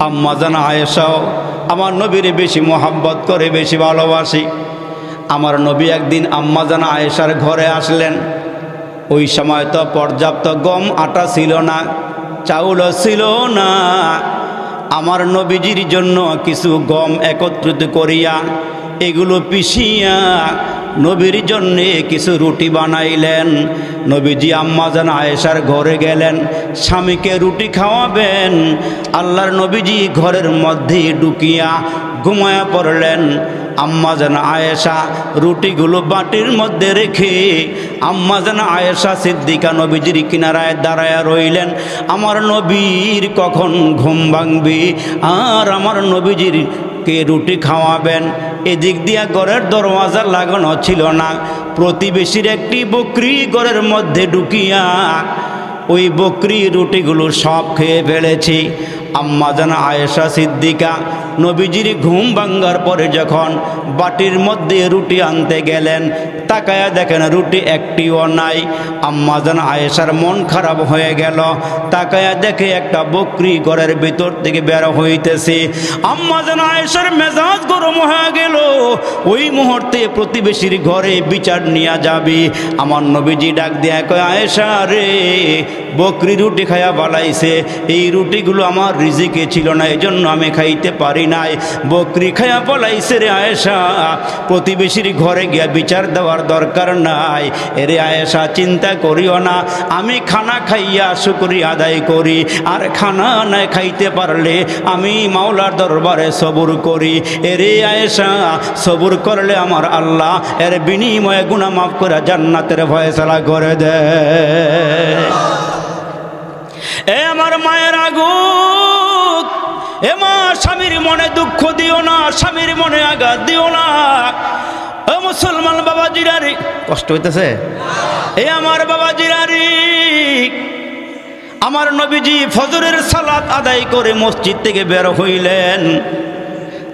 আম্মা জান আয়েশাও আমার নবীর বেশি মোহাব্বত করে, বেশি ভালোবাসি। আমার নবী একদিন আম্মা জান আয়েশার ঘরে আসলেন। ওই সময় তো পর্যাপ্ত গম আটা ছিল না, চাউলও ছিল না। আমার নবীজির জন্য কিছু গম একত্রিত করিয়া এগুলো পিষিয়া নবীর জন্যে কিছু রুটি বানাইলেন। নবীজি আম্মা জান আয়েশার ঘরে গেলেন, স্বামীকে রুটি খাওয়াবেন। আল্লাহর নবীজি ঘরের মধ্যে ঢুকিয়া ঘুমায়া পড়লেন। আম্মা জান আয়েশা রুটিগুলো বাটির মধ্যে রেখে আম্মা জান আয়েশা সিদ্দিকা নবীজির কিনারায় দাঁড়ায়া রইলেন। আমার নবীর কখন ঘুম ভাঙবি আর আমার নবীজির কে রুটি খাওয়াবেন। এদিক দিয়া ঘরের দরওয়াজা লাগানো ছিল না। প্রতিবেশীর একটি বকরি ঘরের মধ্যে ঢুকিয়া ওই বকরি রুটিগুলো সব খেয়ে ফেলেছি। আম্মা জান আয়েশা সিদ্দিকা নবীজির ঘুম ভাঙ্গার পরে যখন বাটির মধ্যে রুটি আনতে গেলেন, তাকায়া দেখেন রুটি একটিও নাই। আম্মা জান আয়েশার মন খারাপ হয়ে গেল। তাকায়া দেখে একটা বকরি ঘরের ভিতর থেকে বের হইতেছে। আম্মা জান আয়েশার মেজাজ গরম হয়ে গেল। ওই মুহূর্তে প্রতিবেশীর ঘরে বিচার নিয়ে যাবি। আমার নবীজি ডাক দিয়া কয়, আয়েশা রে, বকরি রুটি খায়া বালাইছে। এই রুটিগুলো আমার রিজিকে ছিল না, এজন্য আমি খাইতে পারি নাই। বকরি খায়া পালাইছে রে আয়েশা, প্রতিবেশীর ঘরে গিয়া বিচার দেওয়ার দরকার নাই। এরে আয়েশা চিন্তা করিও না, আমি খানা খাইয়া শুকরিয়া আদায় করি, আর খানা না খাইতে পারলে আমি মাওলার দরবারে সবুর করি। এরে আয়েশা, সবুর করলে আমার আল্লাহ এর বিনিময়ে গুনাহ মাফ করে জান্নাতের ফয়সালা করে দেয়। এ আমার মায়ের আগুন, এ মা, স্বামীর মনে দুঃখ দিও না, স্বামীর মনে আঘাত দিও না। ও মুসলমান বাবাজিরারি, কষ্ট হইতেছে? এ আমার বাবাজিরারি, আমার নবীজি ফজরের সালাত আদায় করে মসজিদ থেকে বের হইলেন।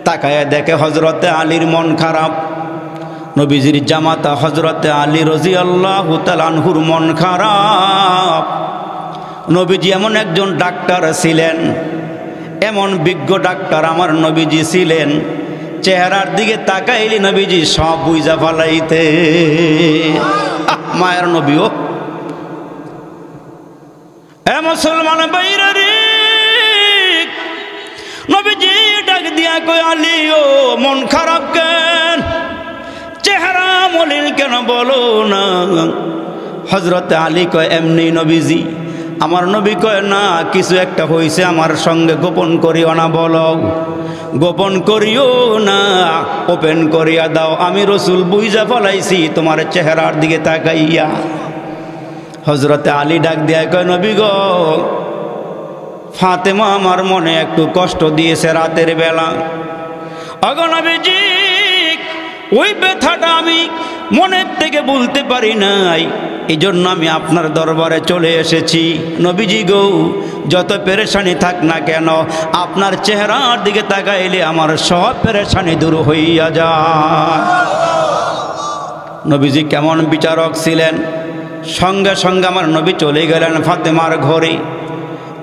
তাকায়া দেখে হযরতে আলীর মন খারাপ। নবীজির জামাতা হযরতে আলী রাদিয়াল্লাহু তাআলা আনহুর মন খারাপ। নবীজি এমন একজন ডাক্তার ছিলেন, এমন বিজ্ঞ ডাক্তার আমার নবীজি ছিলেন, চেহারার দিকে তাকাইলে নবীজি সব বুঝা ফেলাইতে। মায়ের নবীও এ মুসলমান বাইরারি, নবীজি ডাক দিয়া কয়, আলী ও মন খারাপ কেন, চেহারা মলিন কেন বলো না? হযরতে আলী কয়, এমনি নবীজি। আমার নবী কয়, না, কিছু একটা হয়েছে আমার সঙ্গে, গোপন করিও না। বলো, গোপন করিও না, ওপেন করিয়া দাও। আমি রসুল বুঝা ফলাইছি তোমার চেহারার দিকে তাকাইয়া। হযরতে আলী ডাক দিয়া কয়, নবী গো, ফাতেমা আমার মনে একটু কষ্ট দিয়েছে রাতের বেলা। ওগো নবীজি, ওই ব্যথাটা আমি মনের থেকে বলতে পারি নাই, এই জন্য আমি আপনার দরবারে চলে এসেছি। নবীজি গো, যত পেরেশানি থাক না কেন, আপনার চেহারার দিকে তাকাইলে আমার সব পেরেশানি দূর হইয়া যায়। নবীজি কেমন বিচারক ছিলেন। সঙ্গে সঙ্গে আমার নবী চলে গেলেন ফাতেমার ঘরে।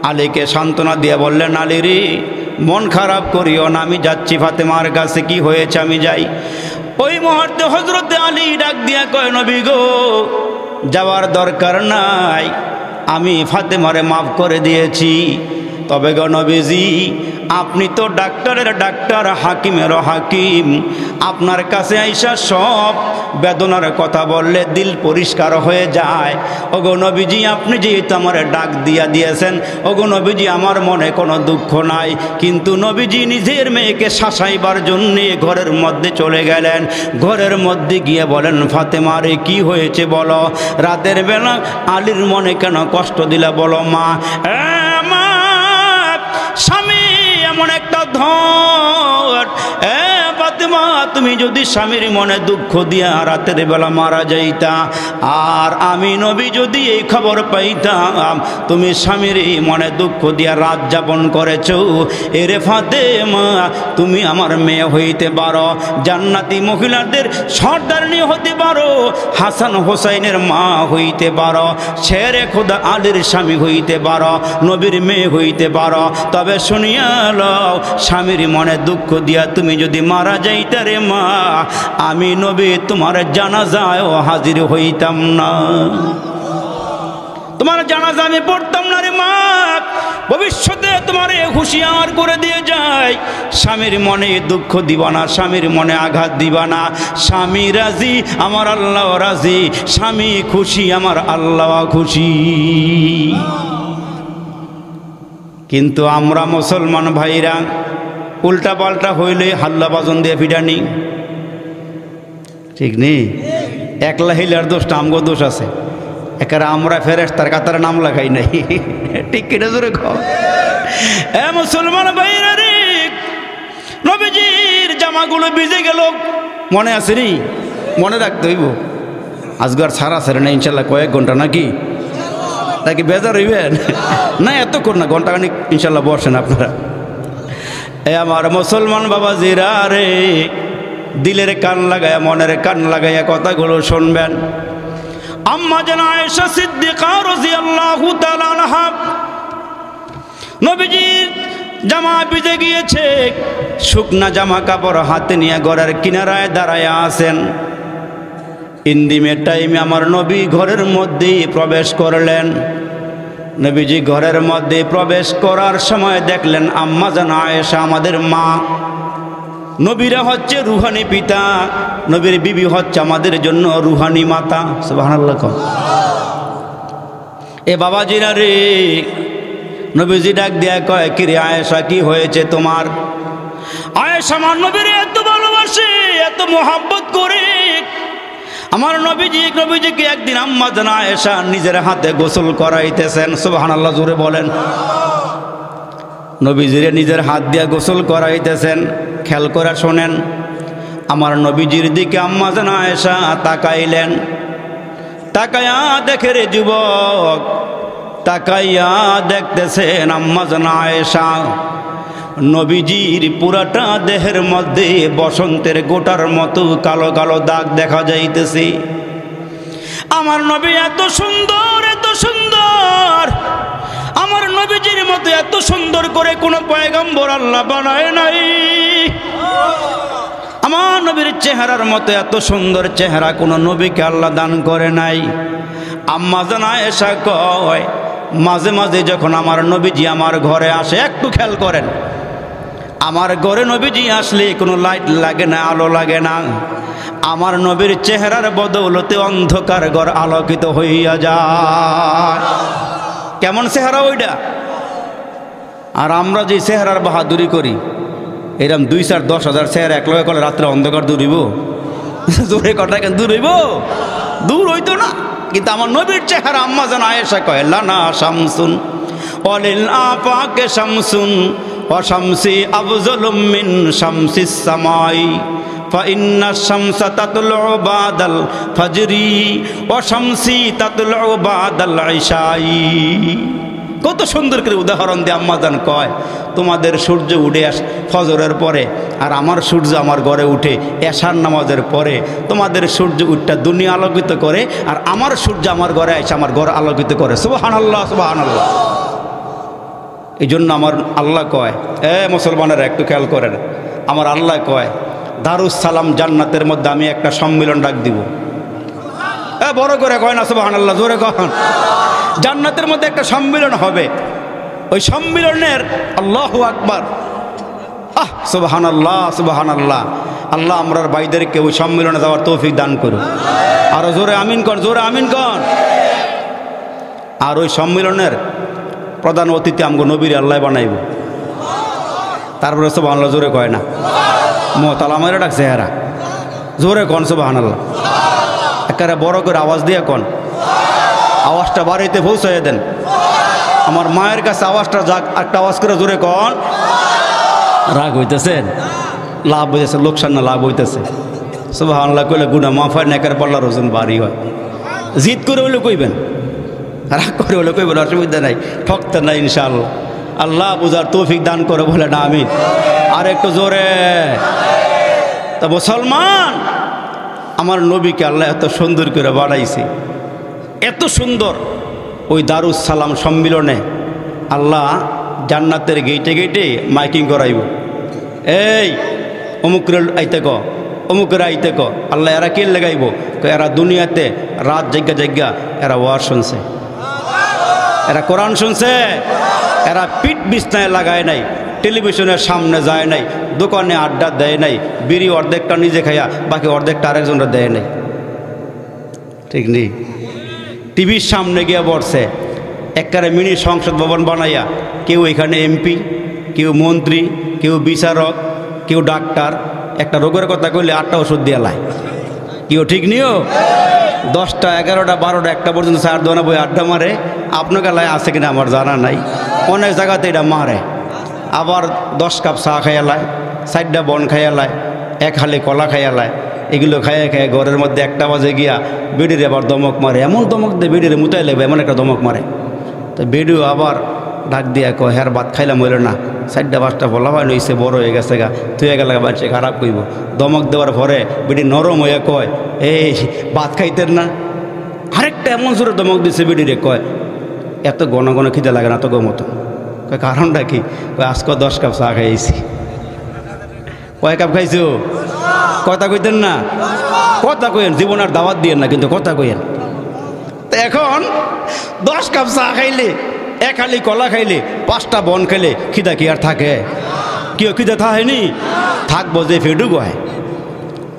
আলীকে সান্ত্বনা দিয়ে বললেন, আলী রে, মন খারাপ করিও না, আমি যাচ্ছি ফাতেমার কাছে। কি হয়েছে, আমি যাই। ওই মুহূর্তে হযরতে আলী ডাক দিয়া কয়, নবী গো, যাওয়ার দরকার নাই, আমি ফাতেমারে মাফ করে দিয়েছি। তবে গো নবীজি, আপনি তো ডাক্তারের ডাক্তার, হাকিমেরও হাকিম, আপনার কাছে আইসা সব বেদনার কথা বললে দিল পরিষ্কার হয়ে যায়। ওগো নবীজি, আপনি যেহেতু আমার ডাক দিয়া দিয়েছেন, ওগো নবীজি, আমার মনে কোনো দুঃখ নাই। কিন্তু নবীজি নিজের মেয়েকে শাসাইবার জন্যে ঘরের মধ্যে চলে গেলেন। ঘরের মধ্যে গিয়ে বলেন, ফাতেমা রে, কি হয়েছে বলো, রাতের বেলা আলীর মনে কেন কষ্ট দিলা বলো? মা, মা, স্বামী এমন একটা ধন, ফাতেমা তুমি যদি স্বামীর মনে দুঃখ দিয়া রাতের বেলা মারা যাইতা, আর আমি নবী যদি এই খবর পাইতাম তুমি স্বামীর মনে দুঃখ দিয়া রাত যাপন করেছো, এরে ফাতেমা তুমি আমার মেয়ে হইতে পারো, জান্নাতি মহিলাদের সর্দারনি হতে পারো, হাসান হোসাইনের মা হইতে পারো, শেরে খোদা আলীর স্বামী হইতে পারো, নবীর মেয়ে হইতে পারো, তবে শুনিয়া লও স্বামীর মনে দুঃখ দিয়া তুমি যদি মারা যাইতে রে মা, আমি নবী তোমার জানাজায় হাজির হইতাম না, তোমার জানাজা আমি পড়তাম না রে মা। ভবিষ্যতে তোমার হুঁশিয়ার করে দিয়ে যায়, স্বামীর মনে দুঃখ দিবা না, স্বামীর মনে আঘাত দিবা না। স্বামী রাজি আমার আল্লাহ রাজি, স্বামী খুশি আমার আল্লাহ খুশি। কিন্তু আমরা মুসলমান ভাইরা উল্টা পাল্টা হইলে হাল্লা বাজন দিয়ে ফিডানি, ঠিক নেই? একলা হিলার দোষটা আমগো দোষ আছে, একারা আমরা ফেরেশতার কাতারে নাম লাগাই নাই, ঠিক কিনা জোরে কও। এ মুসলমান ভাইরা রে, নবীজির জামাগুলো ভিজে গেল, মনে আছে নি? মনে রাখতে হইব। আজকার সারা সারে না ইনশাল্লাহ কয়েক ঘন্টা নাকি বেজার হইবেন না, এতক্ষণ না, ঘন্টাখানিক ইনশাল্লাহ বসেন আপনারা। এ আমার মুসলমান বাবা জিরা রে, দিলের কান লাগায়া মনের কান লাগাইয়া কথাগুলো শুনবেন। আম্মা জান আয়েশা সিদ্দিকা রাদিয়াল্লাহু তাআলা আনহা, নবীজির জামা ভিজে গিয়েছে, শুকনা জামা কাপড় হাতে নিয়ে ঘরের কিনারায় দাঁড়ায় আছেন। ইন্দিমের টাইমে আমার নবী ঘরের মধ্যে প্রবেশ করলেন। নবীজি ঘরের মধ্যে প্রবেশ করার সময় দেখলেন আম্মা জান আয়েশা আমাদের মা, নবীরা হচ্ছে রুহানি পিতা, নবীর বিবি হচ্ছে আমাদের জন্য রুহানি মাতা। সুবহানাল্লাহ। এ বাবাজিরা রে, নবীজি ডাক দিয়া কয়, কিরে আয়েশা কি হয়েছে তোমার? আয়েশা আমার নবীর এত ভালোবাসে, এত মোহাব্বত করে। আমার নবীজিকে একদিন আম্মা জান আয়েশা নিজের হাতে গোসল করাইতেছেন। সুবহানাল্লাহ, জোরে বলেন। নবীজিরে নিজের হাত দিয়া গোসল করাইতেছেন। খেয়াল করে শোনেন, আমার নবীজির দিকে আম্মা জান আয়েশা তাকাইলেন। তাকাইয়া দেখে রে যুবক, তাকাইয়া দেখতেছেন আম্মা জান আয়েশা নবীজির পুরাটা দেহের মধ্যে বসন্তের গোটার মতো কালো কালো দাগ দেখা যাইতেছে। আমার নবী এত সুন্দর, এত সুন্দর, আমার নবীজির মতো এত সুন্দর করে কোনো পয়গম্বর আল্লাহ বানায় নাই। আমার নবীর চেহারার মতো এত সুন্দর চেহারা কোনো নবীকে আল্লাহ দান করে নাই। আম্মা জান আয়েশা কয়, মাঝে মাঝে যখন আমার নবীজি আমার ঘরে আসে, একটু খেয়াল করেন, আমার ঘরে নবীজি আসলে কোনো লাইট লাগে না, আলো লাগে না। আমার নবীর চেহারার বদৌলতে অন্ধকার ঘর আলোকিত হইয়া যায়। কেমন চেহারা ওইটা? আর আমরা যে চেহারার বাহাদুরি করি, এরকম 2-4-10,000 চেহারা এক লগে করলে রাত্রে অন্ধকার দূর হইব? জোরে কটা কেন দূর হইব? দূর হইতো না। কিন্তু আমার নবীর চেহারা, আম্মা জান আয়েশা কয়, লানা শামসুন ওয়ালিল আফাকে শামসুন ওয়া শামসি আফজালুম মিন শামসিস সামাই ফাইন্না শামসা তাতলু বাদাল ফাজরি ওয়া শামসি তাতলু বাদাল ইশাই। কত সুন্দর করে উদাহরণ দিয়ে আম্মা জান কয়, তোমাদের সূর্য উঠে আসে ফজরের পরে, আর আমার সূর্য আমার ঘরে উঠে এশার নামাজের পরে। তোমাদের সূর্য উঠটা দুনিয়া আলোকিত করে, আর আমার সূর্য আমার ঘরে এসে আমার ঘর আলোকিত করে। সুবহানাল্লাহ, সুবহানাল্লাহ। এই জন্য আমার আল্লাহ কয়, মুসলমানের একটু খেয়াল করেন, আমার আল্লাহ কয় দারুস সালাম জান্নাতের মধ্যে আমি একটা সম্মিলন ডাক দিব। বড় করে কয় না সুবহানাল্লাহ, জোরে কন। জান্নাতের মধ্যে একটা সম্মিলন হবে, ওই সম্মিলনের আল্লাহু আকবার, সুবহানাল্লাহ, সুবহানাল্লাহ। আল্লাহ আমরার ভাইদেরকে ওই সম্মিলনে যাওয়ার তৌফিক দান করুন। আরো জোরে আমিন কর, জোরে আমিন কর। আর ওই সম্মিলনের প্রধান অতিথি আমগো নবীর আল্লাহ বানাইব। তারপরে সুবহানাল্লাহ জোরে কয় না, মোহতালা আমার ডাকছে হেরা, জোরে কন সুবহানাল্লাহ। একেবারে বড় করে আওয়াজ দিয়ে কন, আওয়াজটা বাড়িতে পৌঁছাইয়া দেন। আমার মায়ের কাছে আওয়াজটা যাক, একটা আওয়াজ করে জোরে কন। রাগ হইতেছেন? লাভ হইতেছে, লোকসান না লাভ হইতেছে। সুবহানাল্লাহ কইলে গুনাহ মাফ হয়, নেকের পাল্লার ওজন ভারী হয়। জিদ করে হইলে কইবেন, রাগ করে হলে কইবেন, অসুবিধা নাই, ঠকতে নাই ইনশাআল্লাহ। আল্লাহ বুঝার তৌফিক দান করে বলে না আমিন। আর একটু জোরে। তা মুসলমান, আমার নবীকে আল্লাহ এত সুন্দর করে বানাইছে, এত সুন্দর। ওই দারুস সালাম সম্মিলনে আল্লাহ জান্নাতের গেইটে গেইটে মাইকিং করাইব, এই অমুকের আইতে ক, অমুকের আইতে ক। আল্লাহ এরা কে লাগাইব? এরা দুনিয়াতে রাত জায়গা জায়গা এরা ওয়াজ শুনছে, এরা কোরআন শুনছে, এরা পিঠ বিছনায় লাগায় নাই, টেলিভিশনের সামনে যায় নাই, দোকানে আড্ডা দেয় নাই, বিড়ি অর্ধেকটা নিজে খাইয়া বাকি অর্ধেকটা আরেকজনরা দেয় নাই, ঠিক নেই? টিভির সামনে গিয়ে বসছে, একবারে মিনি সংসদ ভবন বানাইয়া, কেউ এখানে এমপি, কেউ মন্ত্রী, কেউ বিচারক, কেউ ডাক্তার। একটা রোগের কথা কইলে 8টা ওষুধ দিয়ে লায়, কেউ ঠিক নিও 10টা 11টা 12টা 1টা পর্যন্ত চার দোনা বই আড্ডা মারে। আপনার গালায় আছে কিনা আমার জানা নাই, অনেক জায়গাতে এটা মারে। আবার 10 কাপ চা খাইয়ালায়, 4টা বন খাইয়ালায়, 1 হালি কলা খাইয়ালায়। এগুলো খাইয়ে খাইয়ে ঘরের মধ্যে 1টা বাজে গিয়া বেডিরে আবার দমক মারে, এমন দমক দিয়ে বেডিরে মুতাই লাগবে, এমন একটা দমক মারে। তো বেডিও আবার ডাক দিয়া কয়, হ্যার ভাত খাইলাম হইল না, 4টা 5টা বলা হয় নইছে, বড় হয়ে গেছে গা, তুই গেলে বাচ্চা খারাপ কইব। দমক দেওয়ার পরে বেডি নরম হইয়া কয়, এই ভাত খাইতেন না? আরেকটা এমন জোরে দমক দিছে বেডিরে, কয় এত ঘন ঘন খিদে লাগে না তো গো মতো। কয় কারণটা কি? কয় আজকে 10 কাপ চা খাইছি। কয় কাপ খাইছো? কথা কইতেন না, কথা কইেন, জীবন আর দাওয়াত দিয়েন না, কিন্তু কথা কইেন। তো এখন 10 কাপ চা খাইলে, 1 হালি কলা খাইলে, 5টা বন খাইলে খিদা কি আর থাকে? কেউ খিদা থাকেনি? থাকবো যে ফেটু হয়,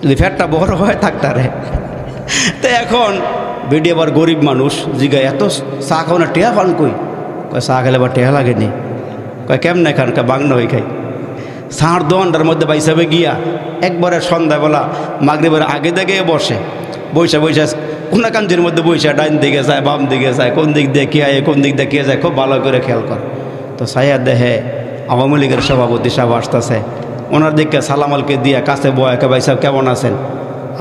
যদি ফ্যাটটা বড় হয় থাকতারে। তো এখন বেডি আবার গরিব মানুষ, জিগায় এত চা খাও না, টেহা পান কই? কয় চা খেলে আবার টেহা লাগেনি। কয় কেমন খান? কয় বাংলা হয়ে খাই। সার দোয়ানটার মধ্যে বাইসাবে গিয়া একবারে সন্ধ্যাবেলা মাগরিবের আগে দিকে বসে, বৈশা বৈশা কোনা কাঞ্জির মধ্যে বৈশা ডাইন দিকে যায়, বাম দিকে যায়, কোন দিক দিয়ে কে আয়, কোন দিক দিয়ে কে যায়, খুব ভালো করে খেয়াল করে। তো সাইয়া দেহে আওয়ামী লীগের সভাপতি সাহেব আসতেছে, ওনার দিকে সালামালকে দিয়া কাছে বয়, ভাই সাহেব কেমন আছেন?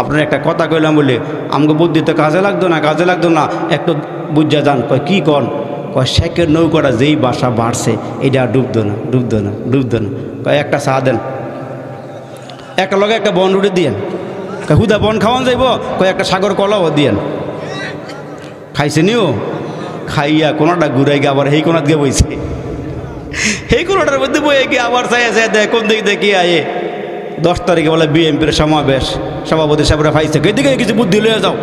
আপনার একটা কথা কইলাম বলে আমাকে বুদ্ধি তো কাজে লাগতো না, কাজে লাগতো না, একটু বুঝা যান। কয় কি কন? কয় শেখের নৌকাটা যেই বাসা বাড়ছে এটা ডুবতো না, ডুবতো না, ডুবতো না। কয় একটা চা দেন, একটা লগে একটা বন রুটি দিয়েন। কয় হুদা বন খাওয়ান যাইব? কয় একটা সাগর কলাও দিয়েন। খাইছে নিও, খাইয়া কোনোটা ঘুরে গিয়ে আবার এই কোনাত গিয়ে বইছে, এই কোনোটার মধ্যে বয়ে গিয়ে আবার চাই চাই দেয় কোন দিক দেখি আয়ে 10 তারিখে বলে বিএনপির সমাবেশ, সভাপতি সাহেবরা পাইছে, এদিকে কিছু বুদ্ধি লয়ে যাও।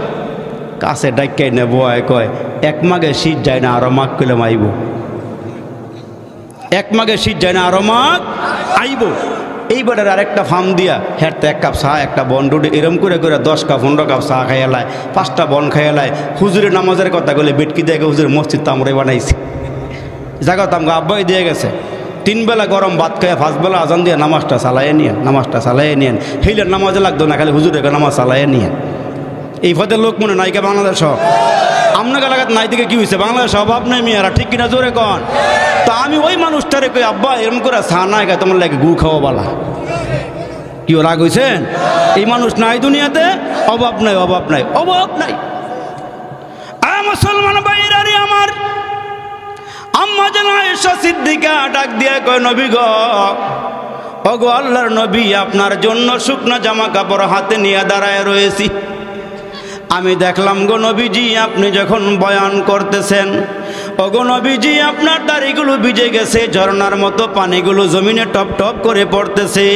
কাছে ডাক্কাই নে বয়, কয় 1 মাঘে শীত যায় না, আরো মাঘ কইলে আইব। 1 মাঘে শীত যায় না, আরো মাঘ আইব। এইবারের আরেকটা ফার্ম দিয়া হেঁটতে 1 কাপ চা, একটা বন রুটি, এরম করে করে 10 কাপ 15 কাপ চা খাইয়ালায়, 5টা বন খাইয়ালায়। হুজুরের নামাজের কথা বলে বেটকি দিয়ে হুজুরের মসজিদ তো আমরাই বানাইছি, জায়গা তো আমাকে আব্বাই দিয়ে গেছে। 3 বেলা গরম ভাত খাইয়া 5 বেলা আজান দিয়ে নামাজটা চালাইয়ে নিয়েন, নামাজটা চালাইয়ে নিয়েন। হেইলের নামাজে লাগতো না, খালি হুজুরের নামাজ চালাইয়ে নিয়েন। এই পদের লোক মনে নাইকা বাংলাদেশ আপনার এলাকাত নাই দিকে কি হয়েছে? বাংলাদেশ অভাব নেই মেয়েরা, ঠিক কিনা জোরে কন? তা আমি ওই মানুষটারে কই, আব্বা এরম করে চা নাই খায়, তোমার লাগে গু খাওয়া বালা। কি রাগ হয়েছেন? এই মানুষ নাই দুনিয়াতে, অভাব নাই, অভাব নাই, অভাব নাই। মুসলমান ভাইরারে আমার, আম্মা যেন আয়েশা সিদ্দিকা ডাক দিয়া কয়, নবী গো, ওগো আল্লাহর নবী, আপনার জন্য শুকনা জামা কাপড় হাতে নিয়ে দাঁড়ায় রয়েছি। আমি দেখলাম গো নবীজি, আপনি যখন বয়ান করতেছেন, ওগো নবীজি, আপনার দাড়িগুলো ভিজে গেছে, ঝর্ণার মতো পানিগুলো জমিনে টপ টপ করে পড়তেছে।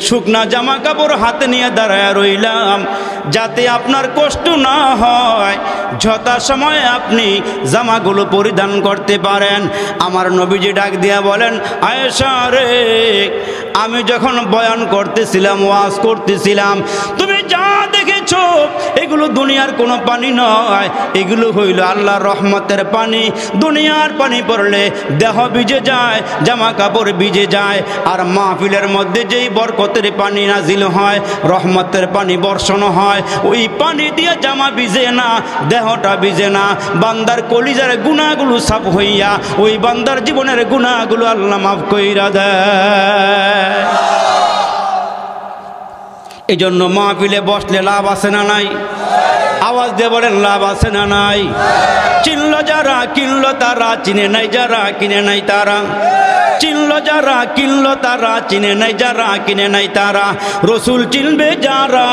শুকনা জামা কাপড় হাতে নিয়ে দাঁড়ায় রইলাম, যাতে আপনার কষ্ট না হয়, যথাসময়ে আপনি জামাগুলো পরিধান করতে পারেন। আমার নবীজি ডাক দিয়া বলেন, আয়েশা রে, আমি যখন বয়ান করতেছিলাম, ওয়াজ করতেছিলাম, তুমি যা দেখেছো এগুলো দুনিয়ার কোনো পানি নয়, এগুলো হইল আল্লাহর রহমতের পানি। দুনিয়ার পানি পড়লে দেহ ভিজে যায়, জামা কাপড় ভিজে যায়, আর মাহফিলের মধ্যে যেই বরকতের পানি নাজিল হয়, রহমতের পানি বর্ষণ হয়, ওই পানি দিয়ে জামা ভিজে না, দেহটা ভিজে না। বান্দার কলিজার গুনাহগুলো সাফ হইয়া ওই বান্দার জীবনের গুনাহগুলো আল্লাহ মাফ কইরা দেয়। এই জন্য মাহফিলে বসলে লাভ আছে না নাই? আওয়াজ দিয়ে বলেন লাভ আছে না নাই? চিনল যারা কিনলো তারা, চিনে নাই যারা কিনে নাই তারা। চিনল যারা কিনলো তারা, চিনে নাই যারা কিনে নাই তারা। রসুল চিনবে যারা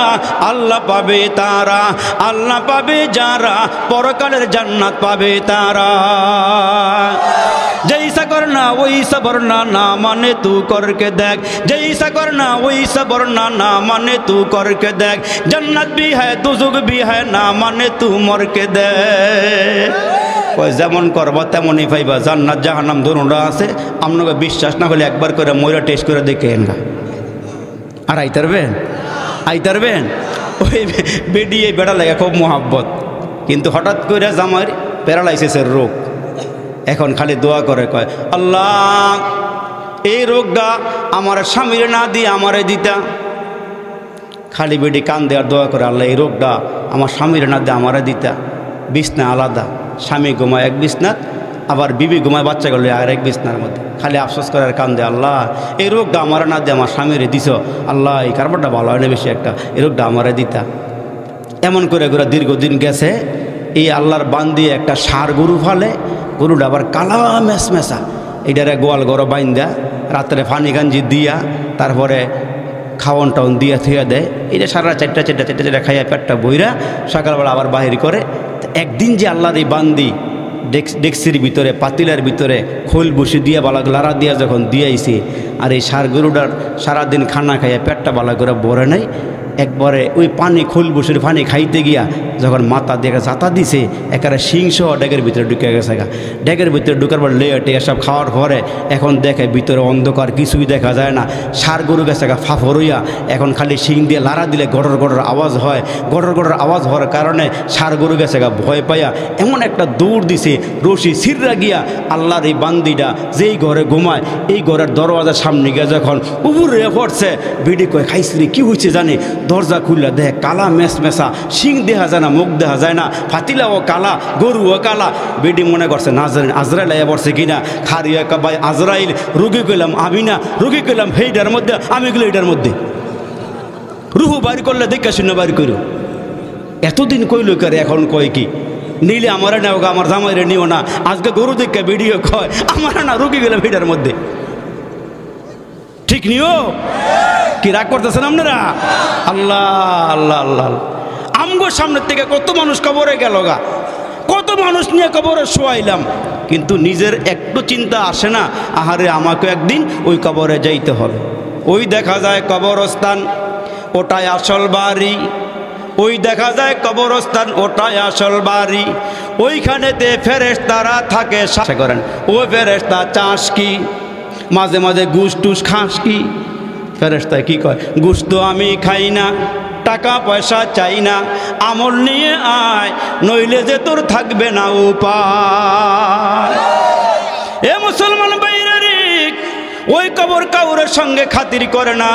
আল্লাহ পাবে তারা, আল্লাহ পাবে যারা পরকালের জান্নাত পাবে তারা। जैसा करना वैसा वरना ना माने तू करके देख, जैसा करना वैसा वरना ना माने तू करके देख। जन्नत भी है दुजुक भी है ना माने तू मर के देख। যেমন করবা তেমনই পাইবা, জান্নাত জাহান্নাম দুটোটা আছে। আপনাকে বিশ্বাস না হলে একবার করে ময়রা টেস্ট করে দেখেন না। আর আইতারবেন আইতারবেন ওই বেডিয়ে বেড়া লাগে খুব মোহাব্বত, কিন্তু হঠাৎ করে জামার প্যারালাইসিসের রোগ। এখন খালি দোয়া করে কয়, আল্লাহ এই রোগটা আমার স্বামীর না দিয়ে আমারে দিতা। খালি বেডি কান দেওয়ার দোয়া করে, আল্লাহ এই রোগটা আমার স্বামীর না দিয়ে আমারে দিতা। বিছনা আলাদা, স্বামী ঘুমায় এক বিছনাত, আবার বিবি ঘুমায় বাচ্চাগুলো আর এক বিছনার মধ্যে। খালি আফসোস করে আর কান দেয়, আল্লাহ এই রোগটা আমার না দিয়ে আমার স্বামীরে দিছ। আল্লাহ এই কারবারটা ভালো হয় না বেশি একটা, এই রোগটা আমারে দিতা। এমন করে করে দীর্ঘদিন গেছে। এই আল্লাহর বান্দি একটা ষাঁড় গরু ফালে, গরুটা আবার কালা মেসমেসা। এটারে গোয়াল গরো বাইন্দা রাত্রে পানি গাঞ্জি দিয়া তারপরে খাওয়ন টাউন দিয়া থুয়া দেয়। এটা সারা চারটা খাইয়া পেটটা বইরা সকালবেলা আবার বাহির করে। একদিন যে আল্লাহর এই বান্দি ডেক্সির ভিতরে পাতিলার ভিতরে খোল বসে দিয়া বালা লাড়া দিয়া যখন দিয়াইছে, আর এই ষাঁড় গরুটার সারাদিন খানা খাইয়া পেটটা বালা করে ভরে নাই, একবারে ওই পানি খোল বসির পানি খাইতে গিয়া যখন মাথা দেখে জাতা দিছে, একেবারে সিংহ ডেকের ভিতরে ঢুকে গেছে গা। ডেকের ভিতরে ঢুকার পর লেটে এসব খাওয়ার পরে এখন দেখে ভিতরে অন্ধকার, কিছুই দেখা যায় না। ষাঁড় গরু গেছে গা ফাফর হইয়া, এখন খালি শিং দিয়ে লাড়া দিলে গড়র গড়র আওয়াজ হয়। গড়র গড়র আওয়াজ হওয়ার কারণে ষাঁড় গরু গেছে গা ভয় পাইয়া এমন একটা দৌড় দিছে, রশি ছিঁড়া গিয়া আল্লাহর এই বান্দিটা যেই ঘরে ঘুমায় এই ঘরের দরওয়াজার সামনে গিয়ে যখন উপরে পড়ছে, বিডি কয় খাইছিলি কি হয়েছে জানি। দরজা খুললে দেখে কালা মেসমেসা, শিং দেখা যায় না, মুখ দেখা যায় না, ফাতিলাও কালা, গরুও কালা। বেডি মনে করছে নাজরেন আজরাইল আয়া পড়ছে কিনা। খারিয়া ভাই আজরাইল, রুগী কইলাম আমি না, রুগী কইলাম সেইটার মধ্যে, আমি গেলে এইটার মধ্যে। রুহু বাইর করলে দেখে শূন্য বাইর করো। এতদিন কইল করে, এখন কয় কি নিলে আমারে নেও গা, আমার জামাইরে নিও না। আজকে গরু দেখে ভিডিও কয় আমার না, রুগী গেলাম সেইটার মধ্যে। ঠিক নিও কি রাগ করতেছেন আপনারা? আল্লাহ আল্লাহ আল্লাহ। আমগোর সামনের থেকে কত মানুষ কবরে গেল গা, কত মানুষ নিয়ে কবরে শোয়াইলাম, কিন্তু নিজের একটু চিন্তা আসে না, আহারে আমাকে একদিন ওই কবরে যাইতে হবে। ওই দেখা যায় কবরস্থান, ওটাই আসল বাড়ি। ওই দেখা যায় কবরস্থান, ওটাই আসল বাড়ি। ওইখানেতে ফেরেশতারা থাকে সাথে করেন। ওই ফেরেশতা চাষ কি, মাঝে মাঝে গুস টুস খাস কি। ফেরেশতা কি কয়, গুস তো আমি খাই না, টাকা পয়সা চাই না, আমল নিয়ে আয়, নইলে যে তোর থাকবে না উপায়। এ মুসলমান বাইরে, ওই কবর কাউরের সঙ্গে খাতির করে না।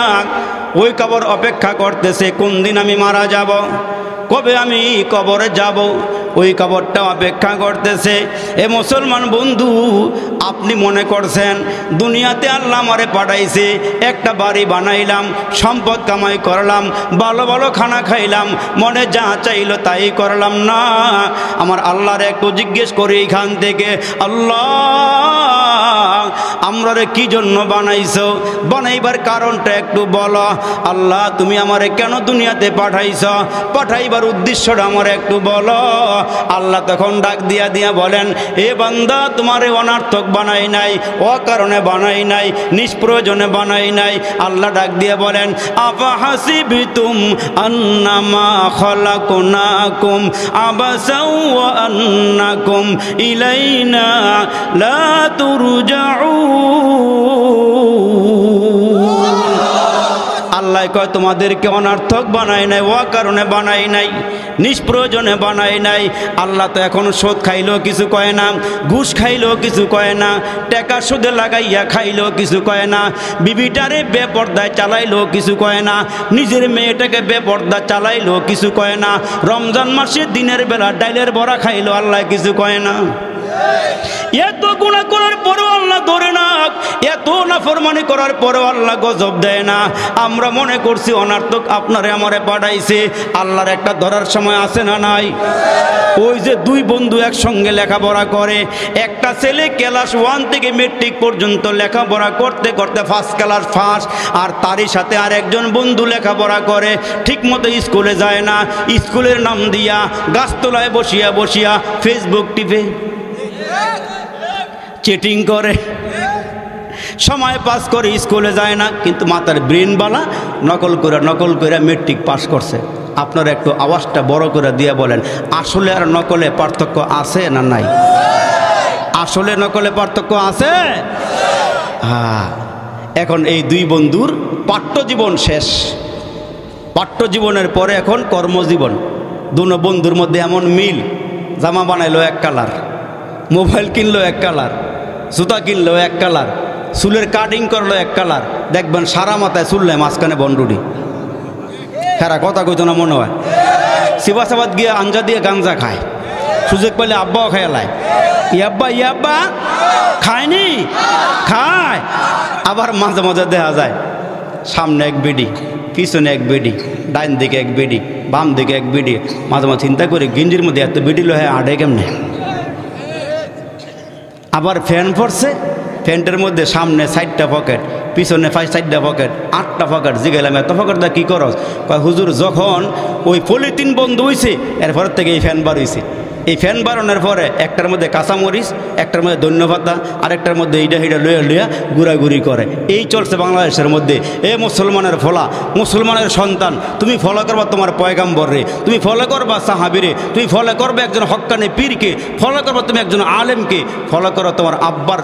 ওই কবর অপেক্ষা করতেছে কোন দিন আমি মারা যাব, কবে আমি কবরে যাব। ওই কবরটা অপেক্ষা করতেছে। এ মুসলমান বন্ধু, আপনি মনে করছেন দুনিয়াতে আল্লাহ আমারে পাঠাইছে, একটা বাড়ি বানাইলাম, সম্পদ কামাই করলাম, ভালো ভালো খানা খাইলাম, মনে যা চাইলো তাই করলাম না। আমার আল্লাহর একটু জিজ্ঞেস করি এখান থেকে, আল্লাহ আমরারে কি জন্য বানাইছো, বানাইবার কারণটা একটু বলো। আল্লাহ তুমি আমারে কেন দুনিয়াতে পাঠাইছ, পাঠাইবার উদ্দেশ্যটা আমার একটু বলো। আল্লাহ তখন ডাক দিয়া দিয়া বলেন, এ বান্দা তোমারে অনার্থক বানাই নাই, অকারণে বানাই নাই, নিষ্প্রয়োজনে বানাই নাই। আল্লাহ ডাক দিয়ে বলেন, আফা হাসিবতুম আন্নামা খালাকনাকুম আবাসাও ওয়া আন্নাকুম ইলাইনা লা তুরজাউন। আল্লাহ কয় তোমাদেরকে অনার্থক বানাই নাই, ও কারণে বানাই নাই, নিষ্প্রয়োজনে বানাই নাই। আল্লাহ তো এখন সুদ খাইলেও কিছু কয় না, ঘুষ খাইলেও কিছু কয় না, টাকা সুদে লাগাইয়া খাইলেও কিছু কয় না, বিবিটারে বেপর্দায় চালাইলেও কিছু কয় না, নিজের মেয়েটাকে বেপর্দা চালাইলেও কিছু কয় না, রমজান মাসে দিনের বেলা ডাইলের বড়া খাইলেও আল্লাহ কিছু কয় না। এত গুনাহ করার পরেও আল্লাহ ধরে না, এত নাফরমানি করার পরেও আল্লাহ গজব দেয় না। আমরা মনে করছি অনার্থক আপনারে আমারে পাঠাইছে, আল্লাহর একটা ধরার সময় আছে না নাই? ওই যে দুই বন্ধু একসঙ্গে লেখাপড়া করে, একটা ছেলে ক্লাস 1 থেকে মেট্রিক পর্যন্ত লেখাপড়া করতে করতে ফার্স্ট ক্লাস ফার্স্ট, আর তারই সাথে আর একজন বন্ধু লেখাপড়া করে ঠিকমতো স্কুলে যায় না, স্কুলের নাম দিয়া গাছতলায় বসিয়া বসিয়া ফেসবুক টিপে চেটিং করে, সময় পাস করে, স্কুলে যায় না, কিন্তু মাথার ব্রেনবালা নকল করে মেট্রিক পাস করছে। আপনারা একটু আওয়াজটা বড় করে দিয়ে বলেন, আসলে আর নকলে পার্থক্য আছে না নাই? আসলে নকলে পার্থক্য আছে। হ্যাঁ, এখন এই দুই বন্ধুর পাঠ্য জীবন শেষ, পাঠ্য জীবনের পরে এখন কর্মজীবন। দুনো বন্ধুর মধ্যে এমন মিল, জামা বানাইলো এক কালার, মোবাইল কিনলো এক কালার, জুতা কিনলো এক কালার, চুলের কাটিং করলো এক কালার। দেখবেন সারা মাথায় চুললে মাঝখানে বন্ডুডি। হ্যাঁ, কথা কইতো না মনে হয়? শিবাসাবাদ গিয়ে আঞ্জা দিয়ে গাঞ্জা খায়, সুযোগ পেলে আব্বাও খেয়ালায়, ইয়াব্বা খায়নি, খায়। আবার মাঝে মাঝে দেখা যায় সামনে এক বেডি, পিছনে এক বেডি, ডাইন দিকে এক বেডি, বাম দিকে এক বেডি। মাঝে মাঝে চিন্তা করে গিঞ্জির মধ্যে এত বেডি লো, হ্যাঁ আডে কেমনে? আবার ফ্যান পড়ছে, প্যান্টের মধ্যে সামনে 4টা পকেট, পিছনে 4টা পকেট, 8টা পকেট। জিগাইলাম এত পকেট দা কী করস? কয় হুজুর, যখন ওই পলিথিন বন্ধ হয়েছে এরপর থেকে এই ফ্যান বার হয়েছে। এই ফ্যান বাড়ানোর পরে একটার মধ্যে কাঁচামরিচ, একটার মধ্যে ধন্যপাতা, আরেকটার মধ্যে এইটা লইয়া ঘুরাঘুরি করে। এই চলছে বাংলাদেশের মধ্যে। এ মুসলমানের ফলা, মুসলমানের সন্তান, তুমি ফলো করবা তোমার পয়গাম্বর রে, তুমি ফলো করবা সাহাবিরে, তুমি ফলো করবে একজন হক্কানে পীরকে, ফলো করবা তুমি একজন আলেমকে, ফলো করো তোমার আব্বার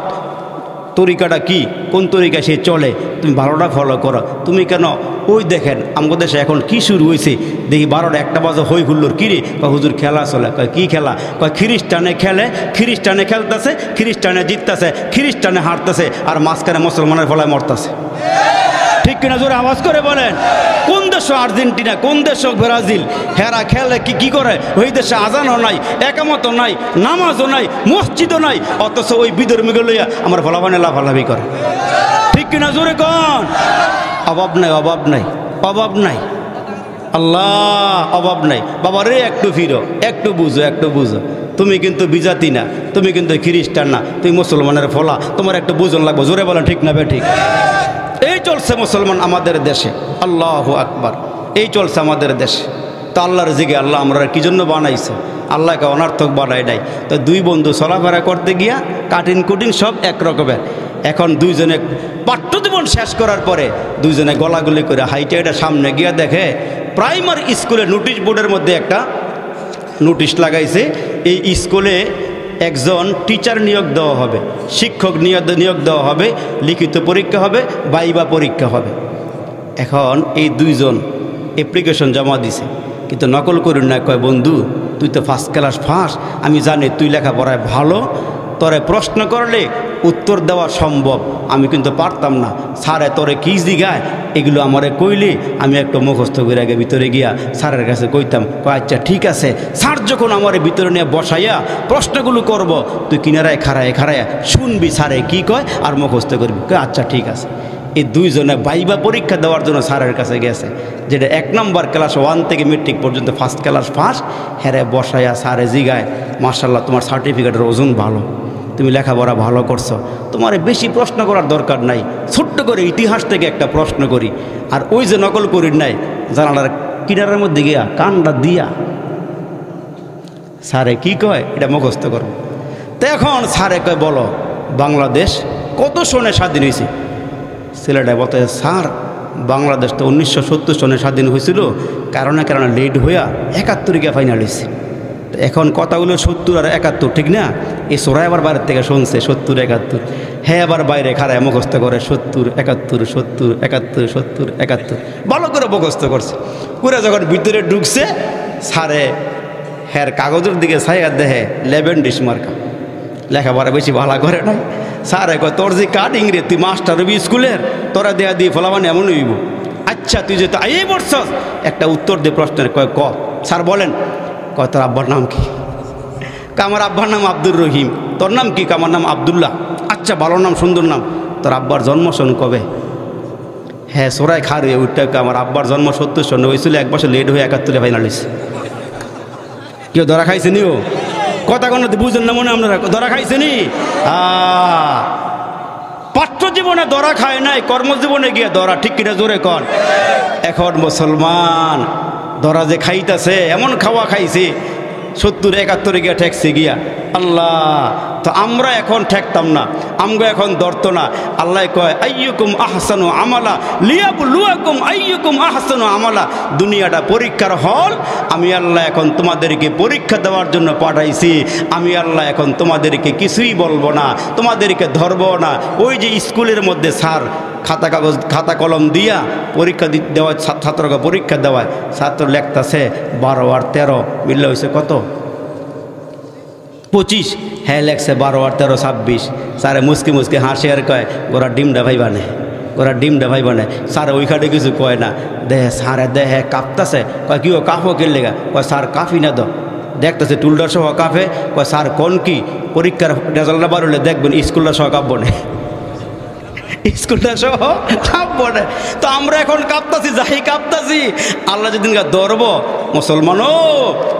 তরিকাটা কি, কোন তরিকা সে চলে, তুমি ভালোটা ফলো করো। তুমি কেন ওই দেখেন আমাদের দেশে এখন কি শুরু হয়েছে, দেখি 12টা 1টা বাজে হই হুল্লোর, কিরে? কয় হুজুর খেলা চলে। কয় কী খেলা? কয় খ্রিস্টানে খেলে, খ্রিস্টানে খেলতেছে, খ্রিস্টানে জিততেছে, খ্রিস্টানে হারতেছে, আর মাঝখানে মুসলমানের ফলায় মরতেছে। ঠিক কিনা জোরে আওয়াজ করে বলেন। কোন দেশ আর্জেন্টিনা, কোন দেশ ব্রাজিল, হেরা খেলে কি করে? ওই দেশে আজানও নাই, একামতও নাই, নামাজও নাই, মসজিদও নাই, অথচ ওই বিধর্মীকে লইয়া আমার ফলাফানে লাফালাফি করে। ঠিক কিনা জোরে কন? অভাব নাই, অভাব নাই, অভাব নাই, আল্লাহ অভাব নাই। বাবা রে, একটু ফিরো, একটু বুঝো, একটু বুঝো। তুমি কিন্তু বিজাতি না, তুমি কিন্তু খ্রিস্টান না, তুমি মুসলমানের ফলা, তোমার একটু বুঝন লাগবে। জোরে বলেন ঠিক না বে ঠিক? এই চলছে মুসলমান আমাদের দেশে। আল্লাহু আকবার, এই চলছে আমাদের দেশে। তো আল্লাহর জিগে আল্লাহ আমরা কি জন্য বানাইছে? আল্লাহকে অনার্থক বানাই নাই। তো দুই বন্ধু চলাফেরা করতে গিয়া কাটিন কুটিন সব একরকমের। এখন দুইজনে পাঠ্য জীবন শেষ করার পরে দুইজনে গলাগুলি করে হাইটে এটা সামনে গিয়া দেখে প্রাইমারি স্কুলে নোটিশ বোর্ডের মধ্যে একটা নোটিশ লাগাইছে, এই স্কুলে একজন টিচার নিয়োগ দেওয়া হবে, শিক্ষক নিয়োগ দেওয়া হবে, লিখিত পরীক্ষা হবে, ভাইবা পরীক্ষা হবে। এখন এই দুইজন অ্যাপ্লিকেশন জমা দিছে, কিন্তু নকল করুন না। কয় বন্ধু, তুই তো ফার্স্ট ক্লাস ফার্স্ট, আমি জানি তুই লেখাপড়ায় ভালো, তোরে প্রশ্ন করলে উত্তর দেওয়া সম্ভব, আমি কিন্তু পারতাম না। স্যারে তোরে কী জিগায় এগুলো আমারে কইলে আমি একটু মুখস্থ করে আগে ভিতরে গিয়া স্যারের কাছে কইতাম। কয় আচ্ছা ঠিক আছে। স্যার যখন আমার ভিতরে নিয়ে বসাইয়া প্রশ্নগুলো করব, তুই কিনারায় খাড়ায় শুনবি স্যারে কী কয় আর মুখস্থ করবি। কয় আচ্ছা ঠিক আছে। এই দুইজনে ভাইবা পরীক্ষা দেওয়ার জন্য স্যারের কাছে গেছে, যেটা 1 নম্বর ক্লাস 1 থেকে মেট্রিক পর্যন্ত ফার্স্ট ক্লাস ফার্স্ট। হেরে বসাইয়া স্যারে জিগায়, মার্শাল্লাহ তোমার সার্টিফিকেটের ওজন ভালো, তুমি লেখাপড়া ভালো করছো, তোমার বেশি প্রশ্ন করার দরকার নাই, ছোট্ট করে ইতিহাস থেকে একটা প্রশ্ন করি। আর ওই যে নকল করি নাই, জানালার কিনারের মধ্যে গিয়া কানটা দিয়া স্যারে কি কয় এটা মুখস্থ করো। তো এখন স্যারে কয় বলো বাংলাদেশ কত সনে স্বাধীন হয়েছে? ছেলেটা বলতে, স্যার বাংলাদেশ তো 1970 সনে স্বাধীন হয়েছিল, কারণে লেট হইয়া 71 গিয়ে ফাইনাল হয়েছে। এখন কথাগুলো 70 আর 71, ঠিক না? এই সোরা আবার বাইরের থেকে শুনছে 70 71, হ্যাঁ আবার বাইরে খারায় মুখস্থ করে 70 71 70 71 70 71, ভালো করে মুখস্থ করছে। পুরা যখন ভিতরে ঢুকছে, স্যারে হ্যার কাগজের দিকে ছাইয়া দেখে 11 ডিশ মার্কা, লেখাপড়া বেশি ভালো করে নাই। স্যারে কয় তোর যে কাটিং রে, তুই মাস্টার হবি স্কুলের, তোরা দেয়া দিয়ে ফলাবান এমন হইব। আচ্ছা তুই যে এই বলছস, একটা উত্তর দিয়ে প্রশ্নের। কয় ক স্যার বলেন। কয় তোর আব্বার নাম কি? আমার আব্বার নাম আব্দুর রহিম। তোর নাম কি? আমার নাম আবদুল্লাহ। আচ্ছা, ভালো নাম, সুন্দর নাম। তোর আব্বার জন্ম শোন কবে? হ্যাঁ, সোরাই খার ওইটা আমার আব্বার জন্ম 70 সনে হয়েছিল, 1 বছর লেট হয়ে 71-এ ফাইনাল হয়েছে। কেউ ধরা খাইছে নি? ও কথা কোনো বুঝেন না মনে আপনারা? ধরা খাইছে নি? পাঠ্য জীবনে ধরা খায় নাই, কর্মজীবনে গিয়ে ধরা। ঠিক কিনা জোরে কর। এখন মুসলমান ধরা যে খাইতেছে, এমন খাওয়া খাইছে 70-71 গিয়া ঠেকছে গিয়া। আল্লাহ, তো আমরা এখন ঠেকতাম না, আমরা এখন ধরতো না। আল্লাহ কয় আইয়ুকুম আহসানু আমালা লিয়াবলুয়াকুম আইয়ুকুম আহসানু আমালা। দুনিয়াটা পরীক্ষার হল। আমি আল্লাহ এখন তোমাদেরকে পরীক্ষা দেওয়ার জন্য পাঠাইছি। আমি আল্লাহ এখন তোমাদেরকে কিছুই বলবো না, তোমাদেরকে ধরবো না। ওই যে স্কুলের মধ্যে স্যার খাতা কলম দিয়া পরীক্ষা দেওয়া, ছাত্রকে পরীক্ষা দেওয়ায়, ছাত্র লেখতেছে 12 আর 13 মিললে হয়েছে কত? 25। হ্যাঁ লেখছে 12 আর 13 26। স্যারে মুসকি মুসকি হাসে আর কয় গোরা ডিমটা ভাই বানে, গোরা ডিমটা ভাই বানে। স্যার ওইখানে কিছু কয় না। দেহে স্যারে দেহে কাঁপতাছে। কয় কি ও কাফো কে লেগা? কয় স্যার কাফি না তো, দেখতেছে টুলডা সহ কাফে। কয় স্যার কোন কি পরীক্ষার রেজাল্টটা বার হলে দেখবেন স্কুলটা সহ কাঁপবো না, স্কুলটা সহ কাঁপবো না। তো আমরা এখন কাঁপতাছি, যাই কাঁপতাছি। আল্লাহ যেদিন ধরব মুসলমানও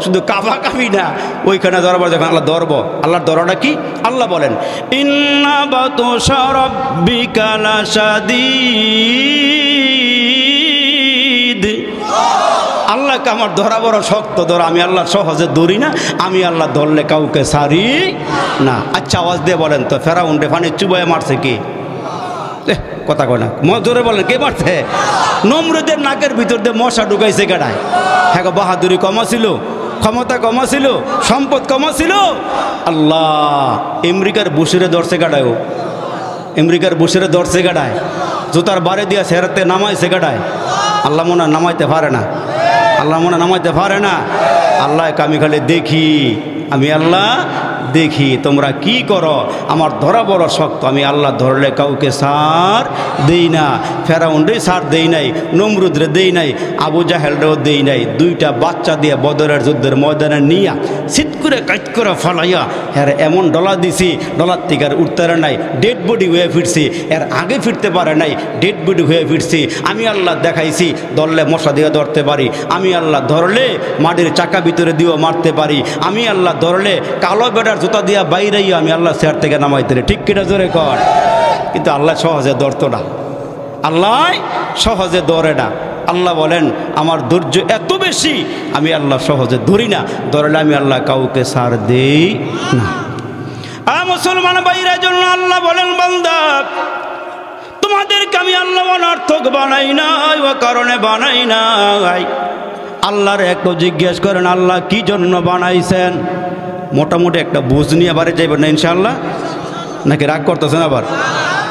শুধু কাফা কাফি না, ওইখানে ধরবার যখন আল্লাহ ধরব, আল্লাহর ধরাটা কি? আল্লাহ বলেন ইন্না বাতুশা রাব্বিকা লাশাদীদ। আল্লাহকে আমার ধরা বড় শক্ত ধরা। আমি আল্লাহ সহজে ধরি না, আমি আল্লাহ ধরলে কাউকে সারি না। আচ্ছা, আওয়াজ দিয়ে বলেন তো, ফেরাউন রে পানি চুবাইয়ে মারছে কি? কথা কয় না, জোরে বলেন, কে মারছে? নমরুদের নাকের ভিতর দিয়ে মশা ঢুকাইছে গাড়ায়। হ্যাঁ, বাহাদুরি কমা ছিল, ক্ষমতা কমা ছিল, সম্পদ কমা ছিল। আল্লাহ আমেরিকার বুশেরে ধরছে গাড়ায়, ও আমেরিকার বুশেরে ধরছে গাড়ায়, জুতার বারে দিয়া সেরাতে নামাইছে গাড়ায়। আল্লাহ মনে নামাইতে পারে না, আল্লাহ মনে নামাইতে পারে না। আল্লাহ আমি খালি দেখি, আমি আল্লাহ দেখি তোমরা কি করো। আমার ধরা বড় শক্ত, আমি আল্লাহ ধরলে কাউকে সার দেই না। ফেরাউনরে সার দেই নাই, নমরুদরে দেই নাই, আবু জাহেলরেও দেই নাই। 2টা বাচ্চা দিয়ে বদরের যুদ্ধের ময়দানে নিয়া শীত করে কাজ করে ফলাইয়া হ্যাঁ এমন ডলা দিছি, ডলার থেকে আর উঠতে নাই, ডেড বডি হয়ে ফিরছি। এর আগে ফিরতে পারে নাই, ডেড বডি হয়ে ফিরছি। আমি আল্লাহ দেখাইছি ধরলে মশা দিয়ে ধরতে পারি, আমি আল্লাহ ধরলে মাটির চাকা ভিতরে দিয়েও মারতে পারি, আমি আল্লাহ ধরলে কালো বেটার জুতা দিয়া বাইরেই আমি আল্লাহ চেয়ার থেকে নামাইতে। ঠিক কিনা জোরে কর। কিন্তু আল্লাহ সহজে ধরতো না, আল্লাহ সহজে ধরে না। আল্লাহ বলেন আমার ধৈর্য এত বেশি, আমি আল্লাহ সহজে ধরি না, ধরলে আমি আল্লাহ কাউকে সার দেই না। মুসলমান ভাইরা জন্য আল্লাহ বলেন বান্দা তোমাদেরকে আমি আল্লাহ অনর্থক বানাই নাই, ও কারণে বানাই নাই। আল্লাহর একটু জিজ্ঞেস করেন আল্লাহ কি জন্য বানাইছেন? মোটামুটি একটা বুঝ নিয়ে বাড়ি যাইবেন না ইনশাআল্লাহ, নাকি রাগ করতেছেন? আবার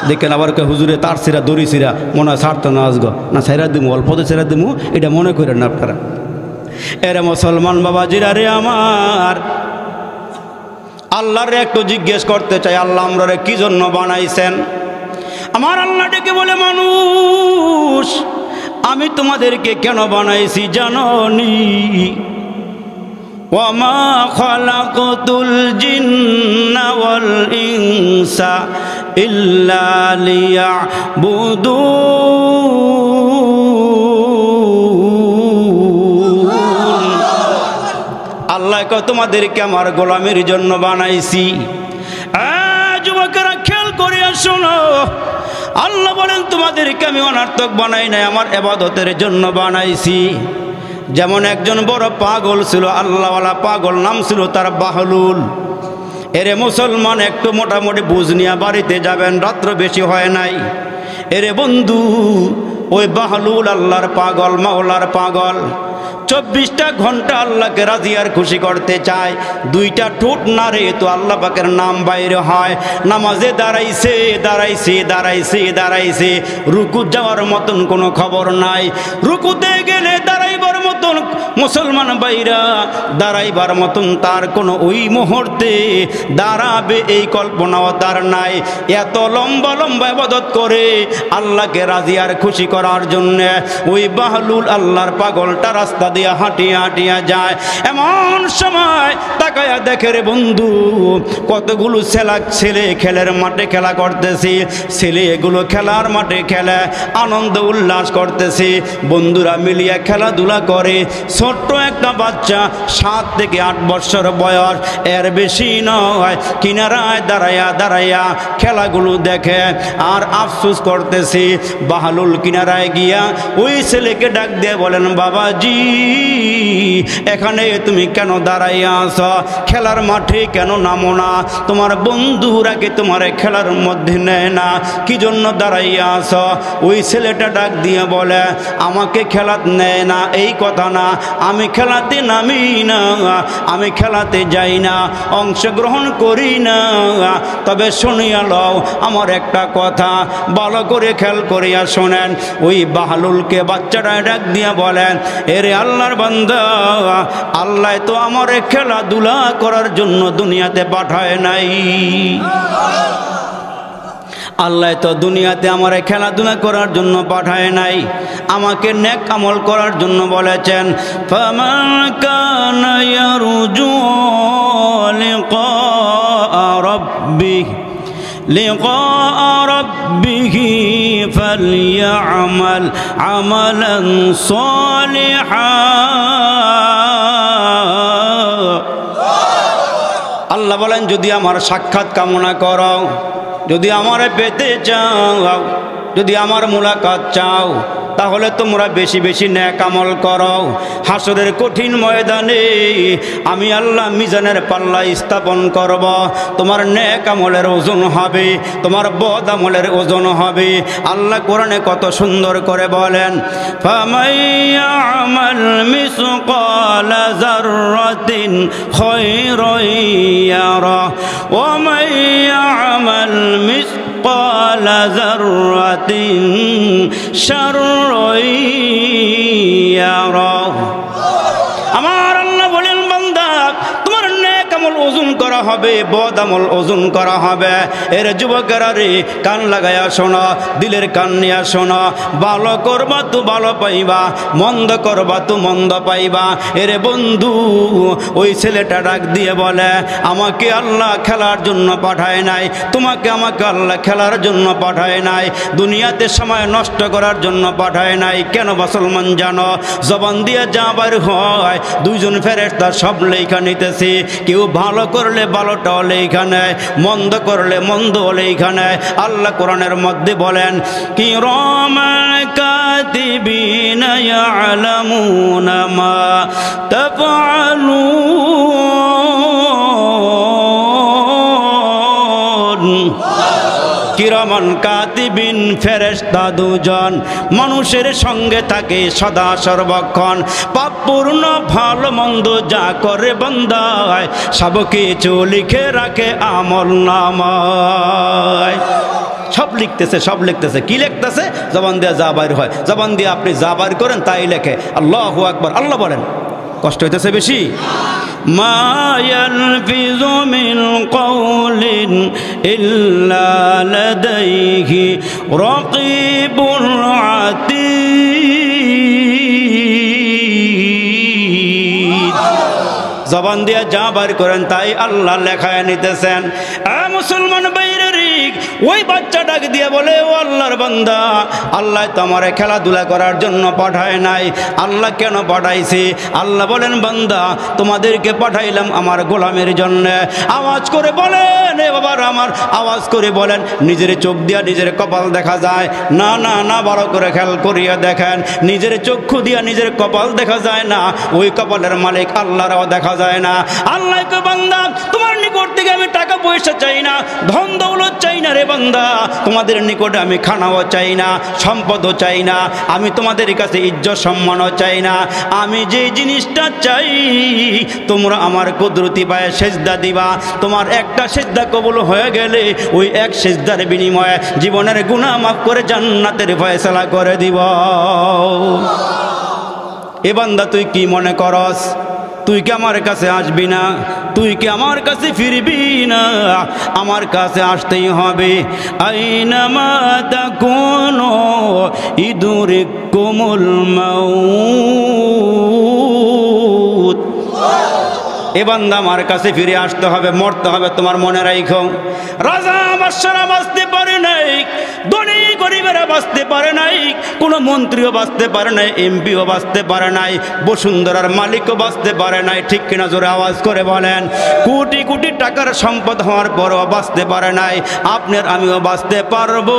দেখেন আবার হুজুরে তার সিরা দড়ি সিরা মনে হয় ছাড়তো না, আসগো না ছেড়া দিমু, অল্পতে ছেড়া দিমু, এটা মনে করেন না আপনারা। এরে মুসলমান বাবাজিরা রে আমার, আল্লাহর একটু জিজ্ঞেস করতে চাই আল্লাহ আমরা কি জন্য বানাইছেন? আমার আল্লাহ ডেকে বলে মানুষ আমি তোমাদেরকে কেন বানাইছি জানোনি? ওয়ামা খালাকতুল জিন্না ওয়াল ইনসা ইল্লা লিয়াবুদুন। আল্লাহ কয় তোমাদেরকে আমার গোলামের জন্য বানাইছি। যুবকেরা খেয়াল করে শোনো, আল্লাহ বলেন তোমাদেরকে আমি অনর্থক বানাই নাই, আমার ইবাদতের জন্য বানাইছি। যেমন একজন বড় পাগল ছিল, আল্লাহওয়ালা পাগল, নাম ছিল তার বাহলুল। এরে মুসলমান একটু মোটামুটি বুঝ নিয়ে বাড়িতে যাবেন, রাত্র বেশি হয় নাই। এরে বন্ধু ওই বাহলুল আল্লাহর পাগল, মাওলার পাগল, 24টা ঘন্টা আল্লাহকে রাজি আর খুশি করতে চায়। 2টা ঠোঁট নাড়ে তো আল্লাহ পাকের নাম বাইরে হয়। নামাজে দাঁড়াইছে দাঁড়াইছে দাঁড়াইছে দাঁড়াইছে, রুকু যাওয়ার মতন কোনো খবর নাই। রুকুতে গেলে দাঁড়াইবার মতন মুসলমান বাইরা দাঁড়াইবার মতন তার কোনো ওই মুহূর্তে দাঁড়াবে এই কল্পনাও তার নাই। এত লম্বা লম্বা ইবাদত করে আল্লাহকে রাজি আর খুশি করার জন্য ওই বাহলুল আল্লাহর পাগলটা রাস্তা দিয়া হাঁটিয়া হাঁটিয়া যায়। এমন সময় তাকায়া দেখে রে বন্ধু কতগুলো ছেলে খেলার মাঠে খেলা করতেছি, ছেলে এগুলো খেলার মাঠে খেলে আনন্দ উল্লাস করতেছে, বন্ধুরা মিলিয়ে খেলাধুলা করে। ছোট্ট একটা বাচ্চা 7 থেকে 8 বছর বয়স, এর বেশি নয়, কিনারায় দাঁড়াইয়া দাঁড়াইয়া খেলাগুলো দেখে আর আফসোস করতেছি। বাহালুল কিনারায় গিয়া ওই ছেলেকে ডাক দিয়ে বলেন, বাবাজি এখানে তুমি কেন দাঁড়াইয়া আছ? খেলার মাঠে কেন নামো না? তোমার বন্ধুরা কি তোমার খেলার মধ্যে নেয় না? কি জন্য দাঁড়াইয়া আছ? ওই ছেলেটা ডাক দিয়ে বলে, আমাকে খেলাতে নেয় না এই কথা না, আমি খেলাতে নামি না, আমি খেলাতে যাই না, অংশগ্রহণ করি না। তবে শুনিয়া লও আমার একটা কথা, ভালো করে খেয়াল করিয়া শোনেন। ওই বাহালুলকে বাচ্চাটা ডাক দিয়া বলেন, এরে আল্লাহর বান্দা, আল্লাহ তো আমার খেলাধুলা করার জন্য দুনিয়াতে পাঠায় নাই। আল্লাহ তো দুনিয়াতে আমার খেলাধুলা করার জন্য পাঠায় নাই, আমাকে নেক আমল করার জন্য বলেছেন। ফামান কানা ইয়ারজু লিকা রাব্বিহি ফালইআমাল আমালান সালিহান। আল্লাহ বলেন, যদি আমার সাক্ষাৎ কামনা করো, যদি আমারে পেতে চাও, যদি আমার মুলাকাত চাও, তাহলে তোমরা বেশি বেশি নেক আমল করো। হাসরের কঠিন ময়দানে আমি আল্লাহ মিজানের পাল্লা স্থাপন করব, তোমার নেক আমলের ওজন হবে, তোমার বদ আমলের ওজন হবে। আল্লাহ কোরআনে কত সুন্দর করে বলেন, ফামাইয়ামাল মিসকালা যাররাতিন খায়রান ইয়ারা ওয়া মাইয়ামাল মিসকালা যাররাতিন শাররান ইয়ারা। আমার আল্লাহ বলেন, বান্দা তোমার নেক আমল ওজন করা হবে, বদ আমল ওজন করা হবে। এর যুবকেরা রে, কান লাগায়া শোনো, দিলের কান নিয়া শোনো। ভালো করবা তো ভালো পাইবা, মন্দ করবা তো মন্দ পাইবা। এরে বন্ধু, ওই ছেলেটা ডাক দিয়ে বলে, আমাকে আল্লাহ খেলার জন্য পাঠায় নাই, তোমাকে আমাকে আল্লাহ খেলার জন্য পাঠায় নাই, দুনিয়াতে সময় নষ্ট করার জন্য পাঠায় নাই। কেন মুসলমান জানো? জবান দিয়ে যা বের হয়, দুইজন ফেরেশতা সব লেখা নিতেছে। কেউ ভালো করলে ভালোটাও লেখা নেয়, মন্দ করলে মন্দও লেখা নেয়। আল্লাহ কোরআনের মধ্যে বলেন, কিরামান কাতিবিনা ইয়ালামুনা মা তাফআলুন। কিরামান কাতিবিন, ফেরেশতা দুজন মানুষের সঙ্গে থাকে সদা সর্বক্ষণ। পাপপূর্ণ ভালো মন্দ যা করে বান্দায়, সব কিছু লিখে রাখে আমলনামায়। সব লিখতেছে, সব লিখতেছে। কি লিখতেছে? জবান দিয়ে যা বাইর হয়, জবান দিয়ে আপনি যা বাইর করেন তাই লেখে। আল্লাহু আকবার। আল্লাহ বলেন, কষ্ট হইতেছে বেশি? মা ইয়ালফিযু মিন কাওলিন ইল্লা লাদাইহি রাকীবুন আতীদ। জবান দিয়ে যা বার করেন তাই আল্লাহ লেখায় নিতেছেন। মুসলমান বাইরে ওই বাচ্চা ডাক দিয়ে বলে, ও আল্লাহর বান্দা, আল্লাহ তো আমারে খেলাধুলা করার জন্য পাঠায় নাই। আল্লাহ কেন পাঠাইছে? আল্লাহ বলেন, বান্দা তোমাদেরকে পাঠাইলাম আমার গোলামের জন্য। আওয়াজ করে বলেন, এ বাবার আমার, আওয়াজ করে বলেন। নিজের চোখ দিয়া নিজের কপাল দেখা যায় না? না না, বড় করে খেয়াল করিয়া দেখেন, নিজের চক্ষু দিয়া নিজের কপাল দেখা যায় না, ওই কপালের মালিক আল্লাহরাও দেখা যায় না। আল্লাহ কে বান্দা, তোমার নিকট থেকে আমি টাকা পয়সা চাই না, ধন দৌলত চাই না রে বান্দা, তোমাদের নিকটে আমি খানাও চাই না, সম্পদও চাই না, আমি তোমাদের কাছে ইজ্জত সম্মানও চাই না। আমি যে জিনিসটা চাই, তোমরা আমার কুদরতি পায়ে সেজদা দিবা। তোমার একটা সেজদা কবুল হয়ে গেলে ওই এক সেজদার বিনিময়ে জীবনের গুনাহ মাফ করে জান্নাতের ফয়সালা করে দিব। এ বান্দা, তুই কি মনে করস? তুই কি আমার কাছে আসবি না? তুই কি আমার কাছে ফিরবি না? আমার কাছে আসতেই হবে। আইনামা তাকুনু ইদরিকুমুল মাউত। এ বান্দা আমার কাছে ফিরে আসতে হবে, মরতে হবে, তোমার মনে রাখো। রাজা বাদশারা বাঁচতে পারে নাই, ধনী গরিবেরা বাঁচতে পারে নাই, কোনো মন্ত্রীও বাঁচতে পারে নাই, এমপিও বাঁচতে পারে নাই, বসুন্ধরার মালিকও বাঁচতে পারে নাই। ঠিক কিনা জোরে আওয়াজ করে বলেন। কোটি কোটি টাকার সম্পদ হওয়ার পরও বাঁচতে পারে নাই। আপনার আমিও বাঁচতে পারবো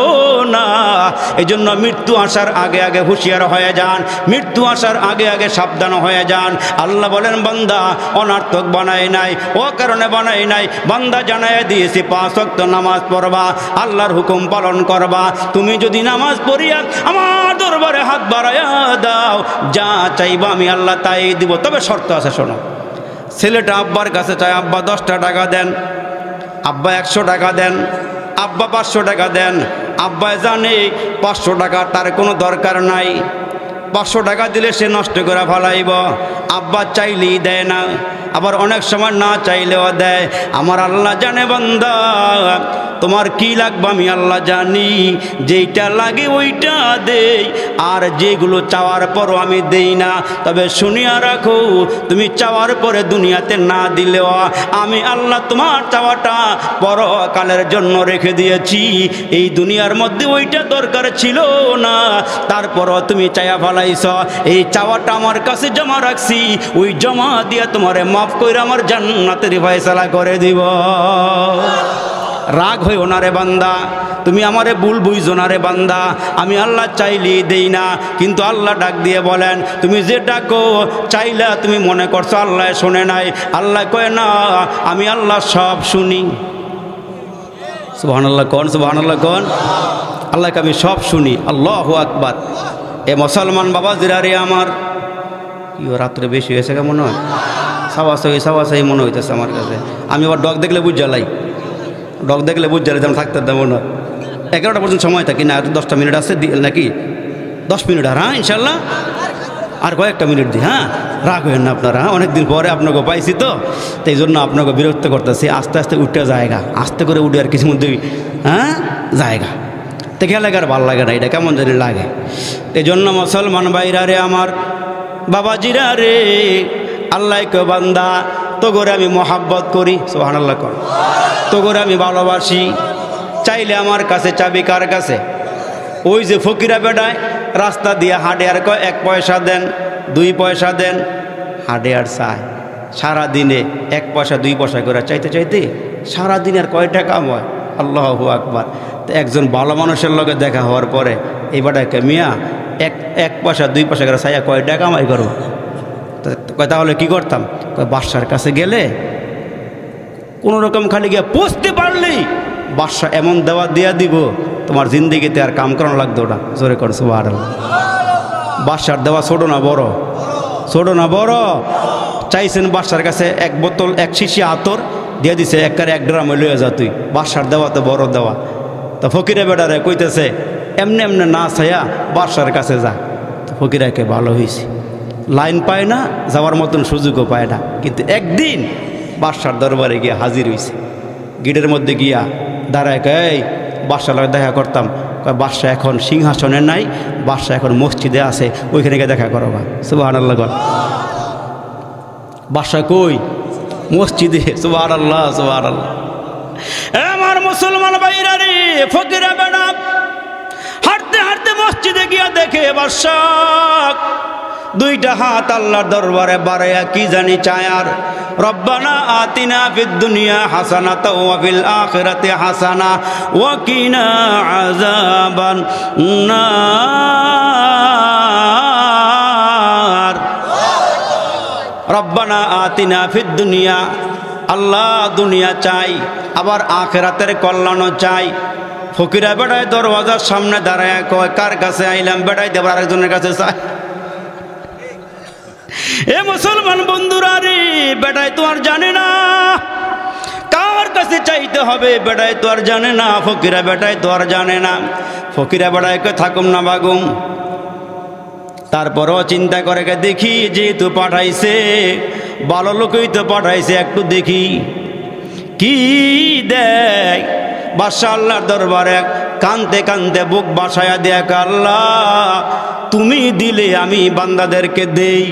না। এই জন্য মৃত্যু আসার আগে আগে হুঁশিয়ার হয়ে যান, মৃত্যু আসার আগে আগে সাবধান হয়ে যান। আল্লাহ বলেন বান্দা অনার্থক বানাই নাই, ও কারণে বানাই নাই, বান্দা জানায় দিয়েছি 5 ওয়াক্ত নামাজ পড়বা, আল্লাহর হুকুম পালন করবা। তুমি যদি নামাজ পড়িয়া আমার দরবারে হাত বাড়াইয়া দাও, যা চাইবা আমি আল্লাহ তাই দিব। তবে শর্ত আছে, শোনো। ছেলেটা আব্বার কাছে চায়, আব্বা 10টা টাকা দেন, আব্বা 100 টাকা দেন, আব্বা 500 টাকা দেন। আব্বা জানে 500 টাকা তার কোনো দরকার নাই, 500 টাকা দিলে সে নষ্ট করে ফেলাইব। আব্বা চাইলেই দেয় না, আবার অনেক সময় না চাইলেও দেয়। আমার আল্লাহ জানে বান্দা তোমার কি লাগবে আমি আল্লাহ জানি, যেইটা লাগে ওইটা দেই, আর যেগুলো চাওয়ার পরও আমি দেই না। তবে শুনিয়া রাখো, তুমি চাওয়ার পরে দুনিয়াতে না দিলেও আমি আল্লাহ তোমার চাওয়াটা পরকালের জন্য রেখে দিয়েছি। এই দুনিয়ার মধ্যে ওইটা দরকার ছিল না, তারপরও তুমি চাইয়া ফেলাইছ। এই চাওয়াটা আমার কাছে জমা রাখছি, ওই জমা দিয়ে তোমারে মাফ করে আমার জান্নাতের ফয়সালা করে দিব। রাগ হইও না রে বান্দা, তুমি আমারে ভুল বুঝছো না রে বান্দা। আমি আল্লাহ চাইলেই দেই না, কিন্তু আল্লাহ ডাক দিয়ে বলেন তুমি যে ডাকো চাইলা তুমি মনে করছো আল্লাহ শোনে নাই। আল্লাহ কয় না, আমি আল্লাহ সব শুনি। সুবহানাল্লাহ কোন, সুবহানাল্লাহ কোন। আল্লাহকে আমি সব শুনি। আল্লাহু আকবার। এ মুসলমান বাবা জিরারে আমার, কি রাত্রে বেশি হয়েছে কেমন হয়, সাবাসাই মনে হইতেছে আমার কাছে। আমি আবার ডগ দেখলে বুঝ জ্বালাই, ডগ দেখলে বুঝ জ্বালাই, যেমন থাকতে দেবো না। 11টা পর্যন্ত সময় থাকি না, 10টা মিনিট আছে নাকি, 10 মিনিট আর, হ্যাঁ ইনশাল্লাহ আর কয়েকটা মিনিট দিই। হ্যাঁ রাগ হইেন না আপনারা, অনেকদিন পরে আপনাকে পাইছি তো, এই জন্য আপনাকে বিরক্ত করতেছি। আস্তে আস্তে উঠে জায়গা, আস্তে করে উঠে আর কিছু মধ্যে হ্যাঁ জায়গা তো গেলে আর ভালো লাগে না, এটা কেমন জানি লাগে। এই জন্য মুসলমান ভাইরা রে আমার, বাবাজিরা রে, আল্লাহ কে বান্দা তো করে আমি মহাব্বত করি, সুবহানাল্লাহ কর, তো করে আমি ভালোবাসি। চাইলে আমার কাছে চাবি কার কাছে? ওই যে ফকিরা বেড়ায় রাস্তা দিয়ে হাঁটে আর কয় 1 পয়সা দেন, 2 পয়সা দেন, হাঁটে আর চায় সারাদিনে 1 পয়সা 2 পয়সা করে চাইতে চাইতে সারাদিন আর কয়টা কাম হয়। আল্লাহু আকবার। তো একজন ভালো মানুষের লগে দেখা হওয়ার পরে এই বেটাকে মিয়া 1 পয়সা 2 পয়সা করে চাইয়া কয়টা কামাই করো? তাহলে কি করতাম? বাদশার কাছে গেলে কোনো রকম খালি গিয়ে পৌঁছতে পারলেই বাদশা এমন দেওয়া দিয়া দিব তোমার জিন্দিগিতে আর কাম করানো লাগতো না। জোরে করে সুবহানাল্লাহ। বাদশার দেওয়া ছোট না বড়? ছোট না বড়? চাইছেন বাদশার কাছে 1 বোতল 1 শিশি আতর দিয়ে দিছে, 1 ড্রামে লইয়া যা তুই। বাদশার দেওয়া তো বড় দেওয়া। তো ফকিরে বেটারে কইতেছে এমনি এমনি না ছায়া বাদশার কাছে যা। তো ফকিরাকে ভালো হয়েছে, লাইন পায় না, যাওয়ার মতন সুযোগও পায় না, কিন্তু একদিন বাদশার দরবারে গিয়া হাজির হয়েছে। গিটের মধ্যে গিয়া দাঁড়ায় এই বাদশার লগে দেখা করতাম। বাদশা এখন সিংহাসনে নাই, বাদশা এখন মসজিদে আছে, ওইখানে গিয়ে দেখা করো। সুবহানাল্লাহ। বাদশা কই? মসজিদে। সুবহানাল্লাহ, সুবহানাল্লাহ। আমার মুসলমান ভাইরা রে, ফকিরা বেটা হাঁটতে হাঁটতে মসজিদে গিয়া দেখে বাদশা 2টা হাত আল্লাহর দরবারে বাড়াইয়া কি জানি চায়, আর রব্বানা আতিনা ফিদ দুনিয়া হাসানাতাও ওয়া ফিল আখিরাতি হাসানা ওয়া কিনা আযাবান নার। রব্বানা আতিনা ফিদ দুনিয়া, আল্লাহ দুনিয়া চাই, আবার আখিরাতের কল্যাণও চাই। ফকিরা বেড়ায় দরওয়াজার সামনে দাঁড়ায় কয় কার কাছে আইলাম? বেড়াই দেবার আরেকজনের কাছে চাই। এ মুসলমান বন্ধুরা রে, বেটায় তো আর জানে না কার কাছে চাইতে হবে, বেটায় তো আর জানে না। ফকিরা বেটায় তো আর জানে না। ফকিরা বেটায় কে থাকুম না বাগুম, তারপরও চিন্তা করে দেখি যেহেতু পাঠাইছে, ভালো লোকই তো পাঠাইছে, একটু দেখি কি দেয়। বাদশা আল্লাহর দরবারে কানতে কানতে বুক বাসায়া দেখ, আল্লাহ তুমি দিলে আমি বান্দাদেরকে দেই।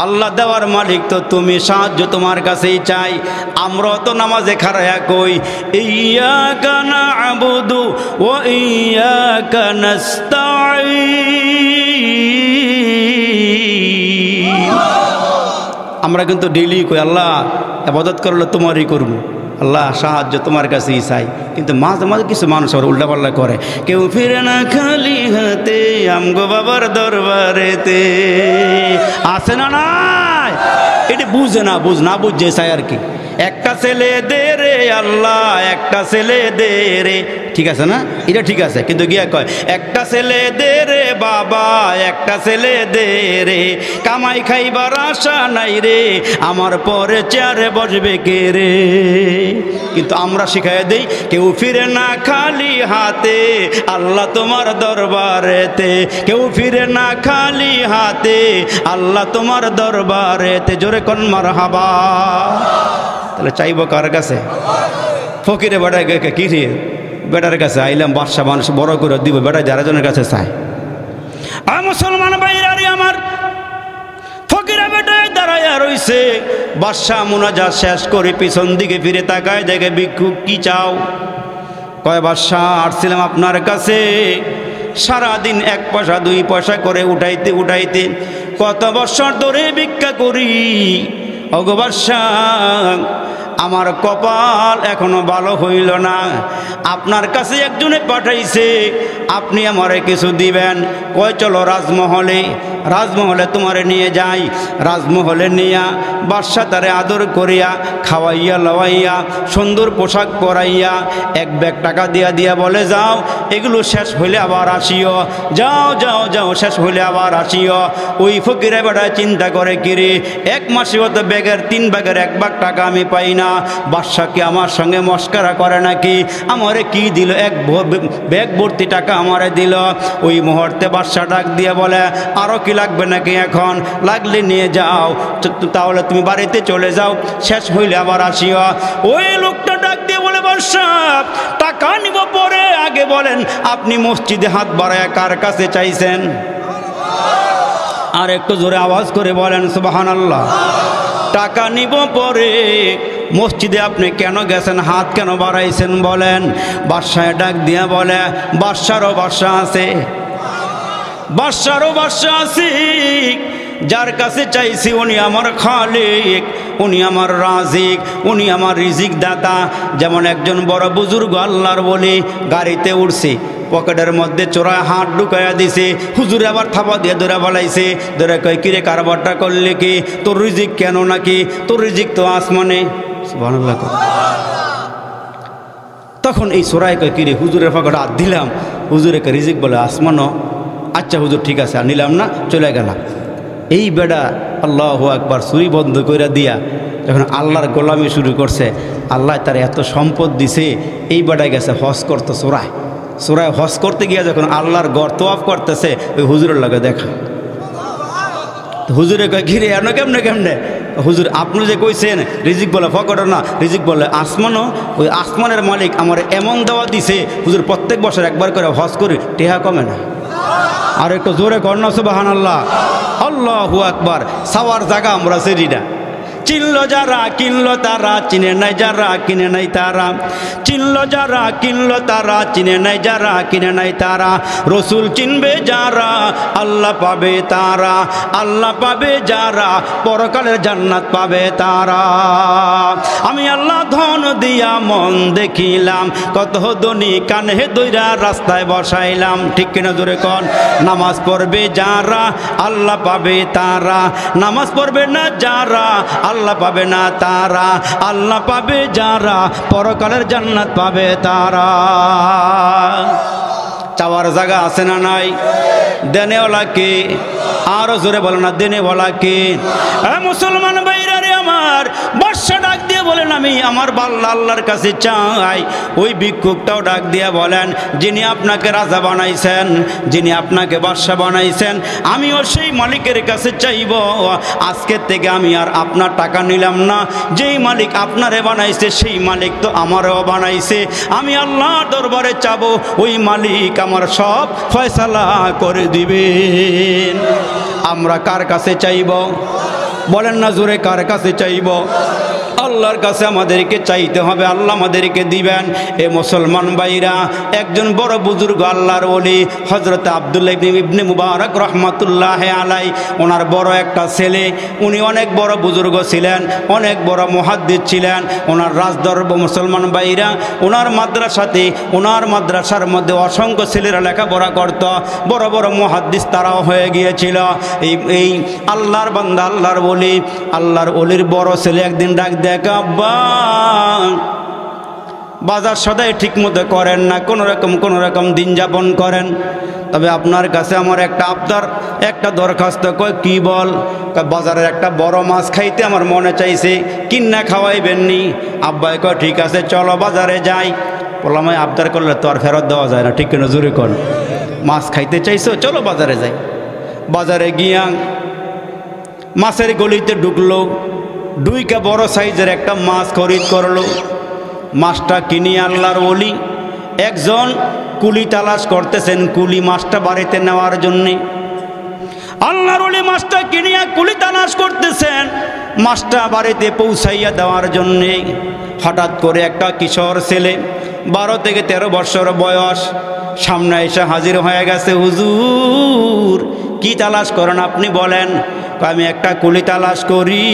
আল্লাহ দেওয়ার মালিক তো তুমি, সাহায্য তোমার কাছেই চাই। আমরা তো নামাজে খাড়ায়া কই ইয়াকা না'বুদু ওয়া ইয়াকা নাস্তাঈন। আমরা কিন্তু ডেইলি কই আল্লাহ ইবাদত করলে তোমারই করব, আল্লাহ সাহায্য তোমার কাছেই চাই। কিন্তু মাঝে মাঝে কিছু মানুষ আবার উল্টাপাল্টা করে, কেউ ফিরে না খালি হাতে আমগো বাবার দরবারেতে, আছে না নাই? এটা বুঝে না, বুঝে চাই আর কি। একটা ছেলে দে রে আল্লাহ, একটা ছেলে দে রে, ঠিক আছে না? এটা ঠিক আছে, কিন্তু গিয়া কয় একটা ছেলে দে রে বাবা, একটা ছেলে দে রে, কামাই খাইবার আশা নাই রে, আমার পরে চেয়ারে বসবে কে রে। কিন্তু আমরা শিখাই দেই কেউ ফিরে না খালি হাতে আল্লাহ তোমার দরবারেতে, কেউ ফিরে না খালি হাতে আল্লাহ তোমার দরবারেতে। জোরে কোন মারহাবা। তাহলে চাইব কার কাছে? ফকিরে বেটা কি রে, বেটার কাছে আইলাম, বাদশা মানুষ বড় করে দিব, বেটা যারাজনের কাছে চায়। আর মুসলমান ভাইরারি আমার, ফকিরে বেটায় দাঁড়াইয়া রইছে, বাদশা মুনাজাত শেষ করে পিছন দিকে ফিরে তাকায়, দেখে ভিক্ষুক কি চাও? কয় বাদশা আসছিলাম আপনার কাছে, সারাদিন 1 পয়সা 2 পয়সা করে উঠাইতে উঠাইতে কত বছর ধরে ভিক্ষা করি, ওগো বাদশা আমার কপাল এখনো ভালো হইল না, আপনার কাছে একজনে পাঠাইছে, আপনি আমারে কিছু দিবেন। কয় চলো রাজমহলে, রাজমহলে তোমারে নিয়ে যাই। রাজমহলে নিয়া বাদশা তারে আদর করিয়া খাওয়াইয়া লওয়াইয়া সুন্দর পোশাক পরাইয়া 1 ব্যাগ টাকা দিয়া বলে যাও, এগুলো শেষ হইলে আবার আসিও, যাও যাও যাও শেষ হইলে আবার আসিও। ওই ফকিরে বেড়ায় চিন্তা করে কিরে 1 মাসে তো ব্যাগের 3 ভাগের 1 ভাগ টাকা আমি পাই না, বাদশা কি আমার সঙ্গে মস্করা করে নাকি? আমারে কি দিল? 1 ব্যাগ ভর্তি টাকা আমারে দিল। ওই মুহূর্তে বাদশা ডাক দিয়ে বলে আরো কি লাগবে নাকি? এখন লাগলে নিয়ে যাও, তাহলে তুমি বাড়িতে চলে যাও, শেষ হইলে আবার আসিও। ওই লোকটা ডাক দিয়ে বলে বাদশা টাকা নিব পরে, আগে বলেন আপনি মসজিদে হাত বাড়ায় কার কাছে চাইছেন? আর একটু জোরে আওয়াজ করে বলেন সুবহানাল্লাহ। টাকা নিব পরে, মসজিদে আপনি কেন গেছেন, হাত কেন বাড়াইছেন বলেন? বাদশায় ডাক দিয়া বলে বাদশারও বাদশা আছে, বাদশারও বাদশা আছে, যার কাছে চাইছি উনি আমার খালিক, উনি আমার রাজিক, উনি আমার রিজিক দাতা। যেমন একজন বড় বুজুর্গ আল্লাহর বলি গাড়িতে উঠছে, পকেটের মধ্যে চোরায় হাত ঢুকাইয়া দিছে, হুজুর আবার থাপা দিয়ে ধরে বলাইছে, ধরে কয় কিরে কারবারটা করলে কি? তোর রিজিক কেন নাকি? তোর রিজিক তো আসমানে। সুবহানাল্লাহ। তখন এই চোরাই কয় কিরে হুজুরের পকেটে হাত দিলাম, হুজুরে রিজিক বলে আসমানো। আচ্ছা হুজুর ঠিক আছে, আর নিলাম না, চলে গেলাম। এই বেড়া আল্লাহু আকবার চুরি বন্ধ করে দিয়া যখন আল্লাহর গোলামি শুরু করছে, আল্লাহ তার এত সম্পদ দিছে, এই বেড়ায় গেছে হজ করতে চোরায়, চোরায় হজ করতে গিয়ে যখন আল্লাহর গড় তোয়াফ করতেছে, ওই হুজুরের লাগে দেখা। হুজুরে কয় ঘিরে এনো কেমনে কেমনে? হুজুর আপনি যে কইছেন রিজিক বলে ফকট না, রিজিক বলে আসমানও। ওই আসমানের মালিক আমার এমন দেওয়া দিছে, হুজুর প্রত্যেক বছর একবার করে হজ করি, টেহা কমে না। আর একটু জোরে কন্যা সুবহানাল্লাহ, আল্লাহু আকবার। সাওয়ার জায়গা আমরা সেরিটা চিনলো যারা কিনলো তারা, চিনে নাই যারা কিনে নাই তারা, চিনলো যারা কিনলো তারা, চিনে নাই যারা কিনে নাই তারা। রসুল চিনবে যারা আল্লাহ পাবে তারা, আল্লাহ পাবে যারা পরকালের জান্নাত পাবে তারা। আমি আল্লাহ ধন দিয়া মন দেখিলাম, কত ধনী কানে দইরা রাস্তায় বসাইলাম। ঠিক কিনা জোরে কন? নামাজ পড়বে যারা আল্লাহ পাবে তারা, নামাজ পড়বে না যারা আল্লাহ পাবে না তারা, আল্লাহ পাবে যারা পরকালের জান্নাত পাবে তারা। চাওয়ার জায়গা আছে না নাই? দেনেওয়ালা কে? আরো জোরে বলো না, দেনেওয়ালা কে? মুসলমান ভাইরা রে আমার, বাদশা ডাক দিয়ে বলেন আমি আমার আল্লাহর কাছে চাই। ওই ভিক্ষুকটাও ডাক দিয়ে বলেন যিনি আপনাকে রাজা বানাইছেন, যিনি আপনাকে বাদশা বানাইছেন, আমিও সেই মালিকের কাছে চাইব। আজকের থেকে আমি আর আপনার টাকা নিলাম না, যেই মালিক আপনারে বানাইছে সেই মালিক তো আমারও বানাইছে। আমি আল্লাহর দরবারে চাবো, ওই মালিক আমার সব ফয়সালা করে দিবেন। আমরা কার কাছে চাইব? বলেন না জোরে, কার কাছে চাইব? আল্লাহর কাছে আমাদেরকে চাইতে হবে, আল্লাহ আমাদেরকে দিবেন। এ মুসলমান ভাইরা, একজন বড় বুজুর্গ আল্লাহর ওলি হযরত আব্দুল্লাহ ইবনে মুবারক রহমাতুল্লাহ আলাই, ওনার বড় একটা ছেলে, উনি অনেক বড় বুজুর্গ ছিলেন, অনেক বড় মুহাদ্দিস ছিলেন। ওনার রাজদরব মুসলমান ভাইরা, ওনার মাদ্রাসার মধ্যে অসংখ্য ছেলেরা লেখাপড়া করত, বড় বড় মুহাদ্দিস তারাও হয়ে গিয়েছিল। এই আল্লাহর বান্দা, আল্লাহর ওলি, আল্লাহর ওলির বড় ছেলে একদিন ডাক দেখা, আব্বা বাজার সদাই ঠিক মতো করেন না, কোন রকম দিন যাপন করেন, তবে আপনার কাছে আমার একটা আবদার, একটা দরখাস্ত। কয় কি বল? বাজারের একটা বড় মাছ খাইতে আমার মনে চাইছে, কিন্না খাওয়াইবেননি? আব্বাই কয় ঠিক আছে চলো বাজারে যাই। বললাম আবদার করলে তো আর ফেরত দেওয়া যায় না, ঠিক কিনা জোরে কর। মাছ খাইতে চাইছো, চলো বাজারে যাই। বাজারে গিয়া মাছের গলিতে ঢুকলো, দুইটা বড় সাইজের একটা মাছ খরিদ করলো। মাছটা কিনে আল্লাহর ওলি একজন কুলি তালাশ করতেছেন, কুলি মাছটা বাড়িতে নেওয়ার জন্যে। আল্লাহর ওলি মাছটা কিনিয়া কুলি তালাশ করতেছেন মাছটা বাড়িতে পৌঁছাইয়া দেওয়ার জন্যে। হঠাৎ করে একটা কিশোর ছেলে 12 থেকে 13 বছর বয়স সামনে এসে হাজির হয়ে গেছে। হুজুর কি তালাশ করেন আপনি বলেন? আমি একটা কুলি তালাশ করি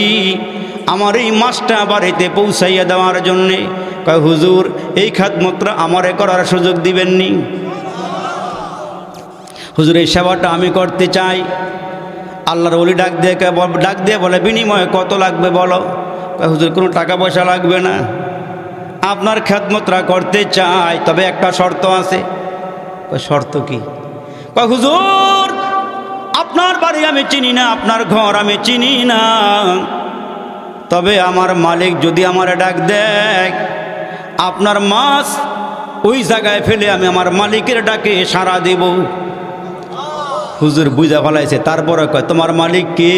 আমার এই মাছটা বাড়িতে পৌঁছাইয়া দেওয়ার জন্যে। কয় হুজুর এই খাদমতটা আমারে করার সুযোগ দিবেননি? হুজুর এই সেবাটা আমি করতে চাই। আল্লাহর ওলি ডাক দিয়ে বলে বিনিময়ে কত লাগবে বলো? কয় হুজুর কোনো টাকা পয়সা লাগবে না, আপনার খেদমতরা করতে চাই, তবে একটা শর্ত আছে। কয় শর্ত কি? কয় হুজুর আপনার বাড়ি আমি চিনি না, আপনার ঘর আমি চিনি না, তবে আমার মালিক যদি আমারে ডাক দেয়, আপনার মাছ ওই জায়গায় ফেলে আমি আমার মালিকের ডাকে সাড়া দেব। হুজুর বুঝা ফেলাইছে। তারপরে কয় তোমার মালিক কে?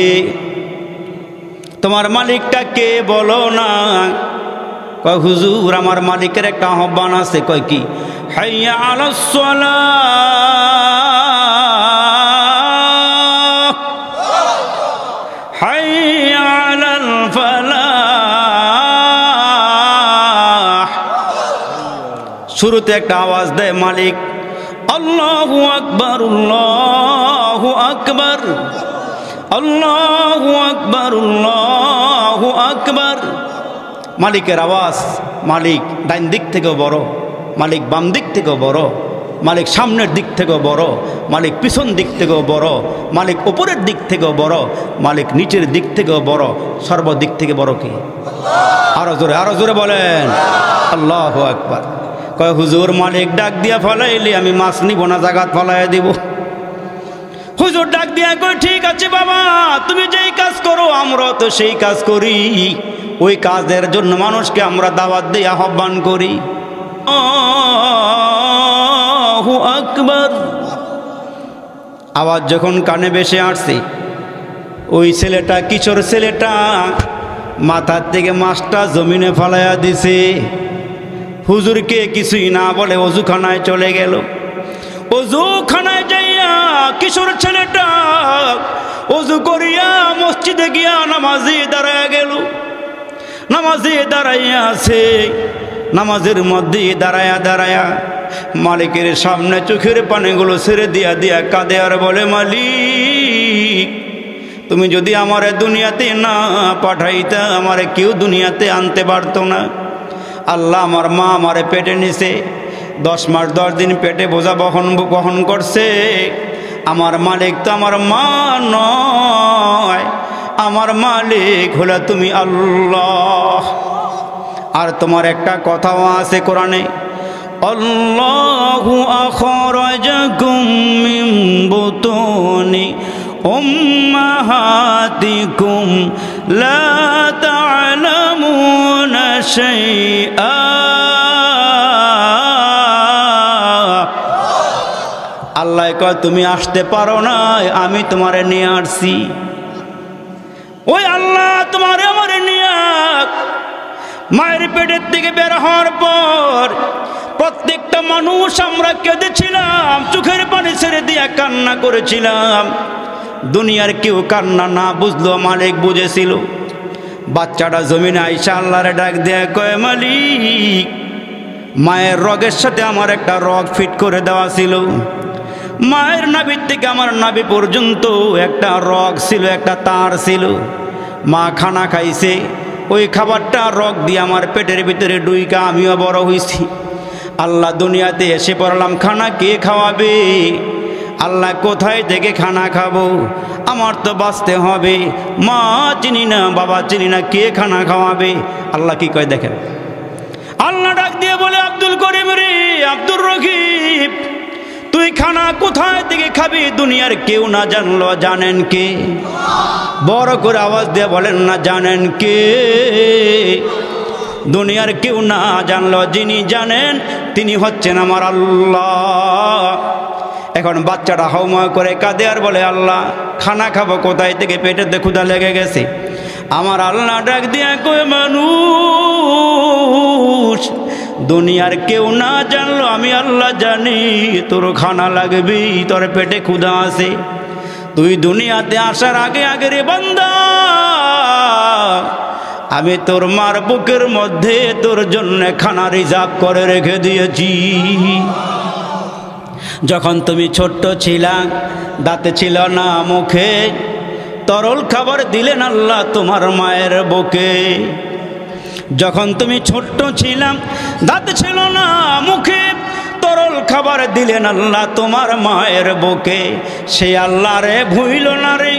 তোমার মালিকটা কে বলো না? কয় হুজুর আমার মালিকের একটা আহ্বান আছে। কয় কি? হাইয়া আলাস সালাহ, হাইয়া আলাল ফালাহ। শুরুতে একটা আওয়াজ দেয় মালিক, আল্লাহু আকবার, আল্লাহু আকবার, আল্লাহু আকবার, আল্লাহু আকবার। মালিকের আওয়াজ, মালিক ডাইন দিক থেকেও বড়, মালিক বাম দিক থেকেও বড়, মালিক সামনের দিক থেকেও বড়, মালিক পিছন দিক থেকেও বড়, মালিক উপরের দিক থেকেও বড়, মালিক নিচের দিক থেকেও বড়, সর্বদিক থেকে বড় কি? আরো জোরে বলেন আল্লাহু আকবার। কয় হুজুর মালিক ডাক দিয়া ফলাইলে আমি মাছ নিব না, জাগাত ফলাইয়া দিব। হুজুর ডাক দিয়া কয় ঠিক আছে বাবা, তুমি যেই কাজ করো আমরা তো সেই কাজ করি, ওই কাজের জন্য মানুষকে আমরা দাওয়াত দিয়ে আহ্বান করি। আল্লাহু আকবার। আওয়াজ যখন কানে ভেসে আসছে, ওই ছেলেটা, কিশোর ছেলেটা মাথার থেকে মাছটা জমিনে ফালাইয়া দিছে। হুজুরকে কিছুই না বলে অজুখানায় চলে গেল। অজুখানায় যাইয়া কিশোর ছেলেটা অজু করিয়া মসজিদে গিয়া নামাজে দাঁড়াইয়া গেল। নামাজে দাঁড়াইয়া আছে, নামাজের মধ্যে দাঁড়ায়া মালিকের সামনে চোখের পানিগুলো ছেড়ে দিয়া দিয়া কাঁদে আর বলে, মালিক তুমি যদি আমারে দুনিয়াতে না পাঠাইতা, আমারে কেউ দুনিয়াতে আনতে পারতো না। আল্লাহ আমার মা আমারে পেটে নিছে, 10 মাস 10 দিন পেটে বোঝা বহন করছে। আমার মালিক তো আমার মা নয়, আমার মালিক হলো তুমি আল্লাহ। আর তোমার একটা কথাও আছে কোরআনে, আল্লাহু আখরাজাকুম মিন বুতুনি উম্মাহাতিকুম লা তা'লামুনা শাইআ। আল্লাহ কয় তুমি আসতে পারো না, আমি তোমারে নিয়ে আসছি। ওই আল্লাহ তোমারে আমারে নিয়ে মায়ের পেটের থেকে বের হওয়ার পর প্রত্যেকটা মানুষ আমরা কেঁদেছিলাম, চোখের পানি ছেড়ে দিয়ে কান্না করেছিলাম। দুনিয়ার কেউ কান্না না বুঝলো, মালিক বুঝেছিল। বাচ্চাটা জমিনে আইসা আল্লাহরে ডাক দেয়া কয়, মালিক, মায়ের রগের সাথে আমার একটা রগ ফিট করে দেওয়া ছিল। মায়ের নাভির থেকে আমার নাভি পর্যন্ত একটা রগ ছিল, একটা তার ছিল। মা খানা খাইছে, ওই খাবারটা রগ দিয়ে আমার পেটের ভিতরে ডুইকা আমিও বড় হয়েছি। আল্লাহ, দুনিয়াতে এসে পড়লাম, খানা কে খাওয়াবে? আল্লাহ, কোথায় থেকে খানা খাবো? আমার তো বাঁচতে হবে। মা চিনি না, বাবা চিনি না, কে খানা খাওয়াবে? আল্লাহ কি কয় দেখেন, আল্লাহ ডাক দিয়ে বলে, আব্দুল করিম রে, আব্দুর রহিম, তুই খানা কোথায় থেকে খাবি? দুনিয়ার কেউ না জানলো, জানেন কে? বড় করে আওয়াজ দিয়ে বলেন না, জানেন কে? দুনিয়ার কেউ না জানলো, যিনি জানেন তিনি হচ্ছেন আমার আল্লাহ। এখন বাচ্চাটা হাউমা করে কাঁদে আর বলে, আল্লাহ, খানা খাবো কোথায় থেকে? পেটেতে ক্ষুধা লেগে গেছে। আমার আল্লাহ ডাক দিয়া কই, মানুষ, দুনিয়ার কেউ না জানলো, আমি আল্লাহ জানি তোর খানা লাগবে, তোর পেটে ক্ষুধা আছে। তুই দুনিয়াতে আসার আগে আগে রে বান্দা, আমি তোর মার বুকের মধ্যে তোর জন্য খানা রিজার্ভ করে রেখে দিয়েছি। যখন তুমি ছোট্ট ছিলা, দাঁতে ছিল না মুখে, তরল খাবার দিলেন আল্লাহ তোমার মায়ের বুকে। যখন তুমি ছোট্ট ছিলাম, দাঁত ছিল না মুখে, তরল খাবার দিলেন আল্লাহ তোমার মায়ের বুকে। সে আল্লাহ রে ভুইল না রে,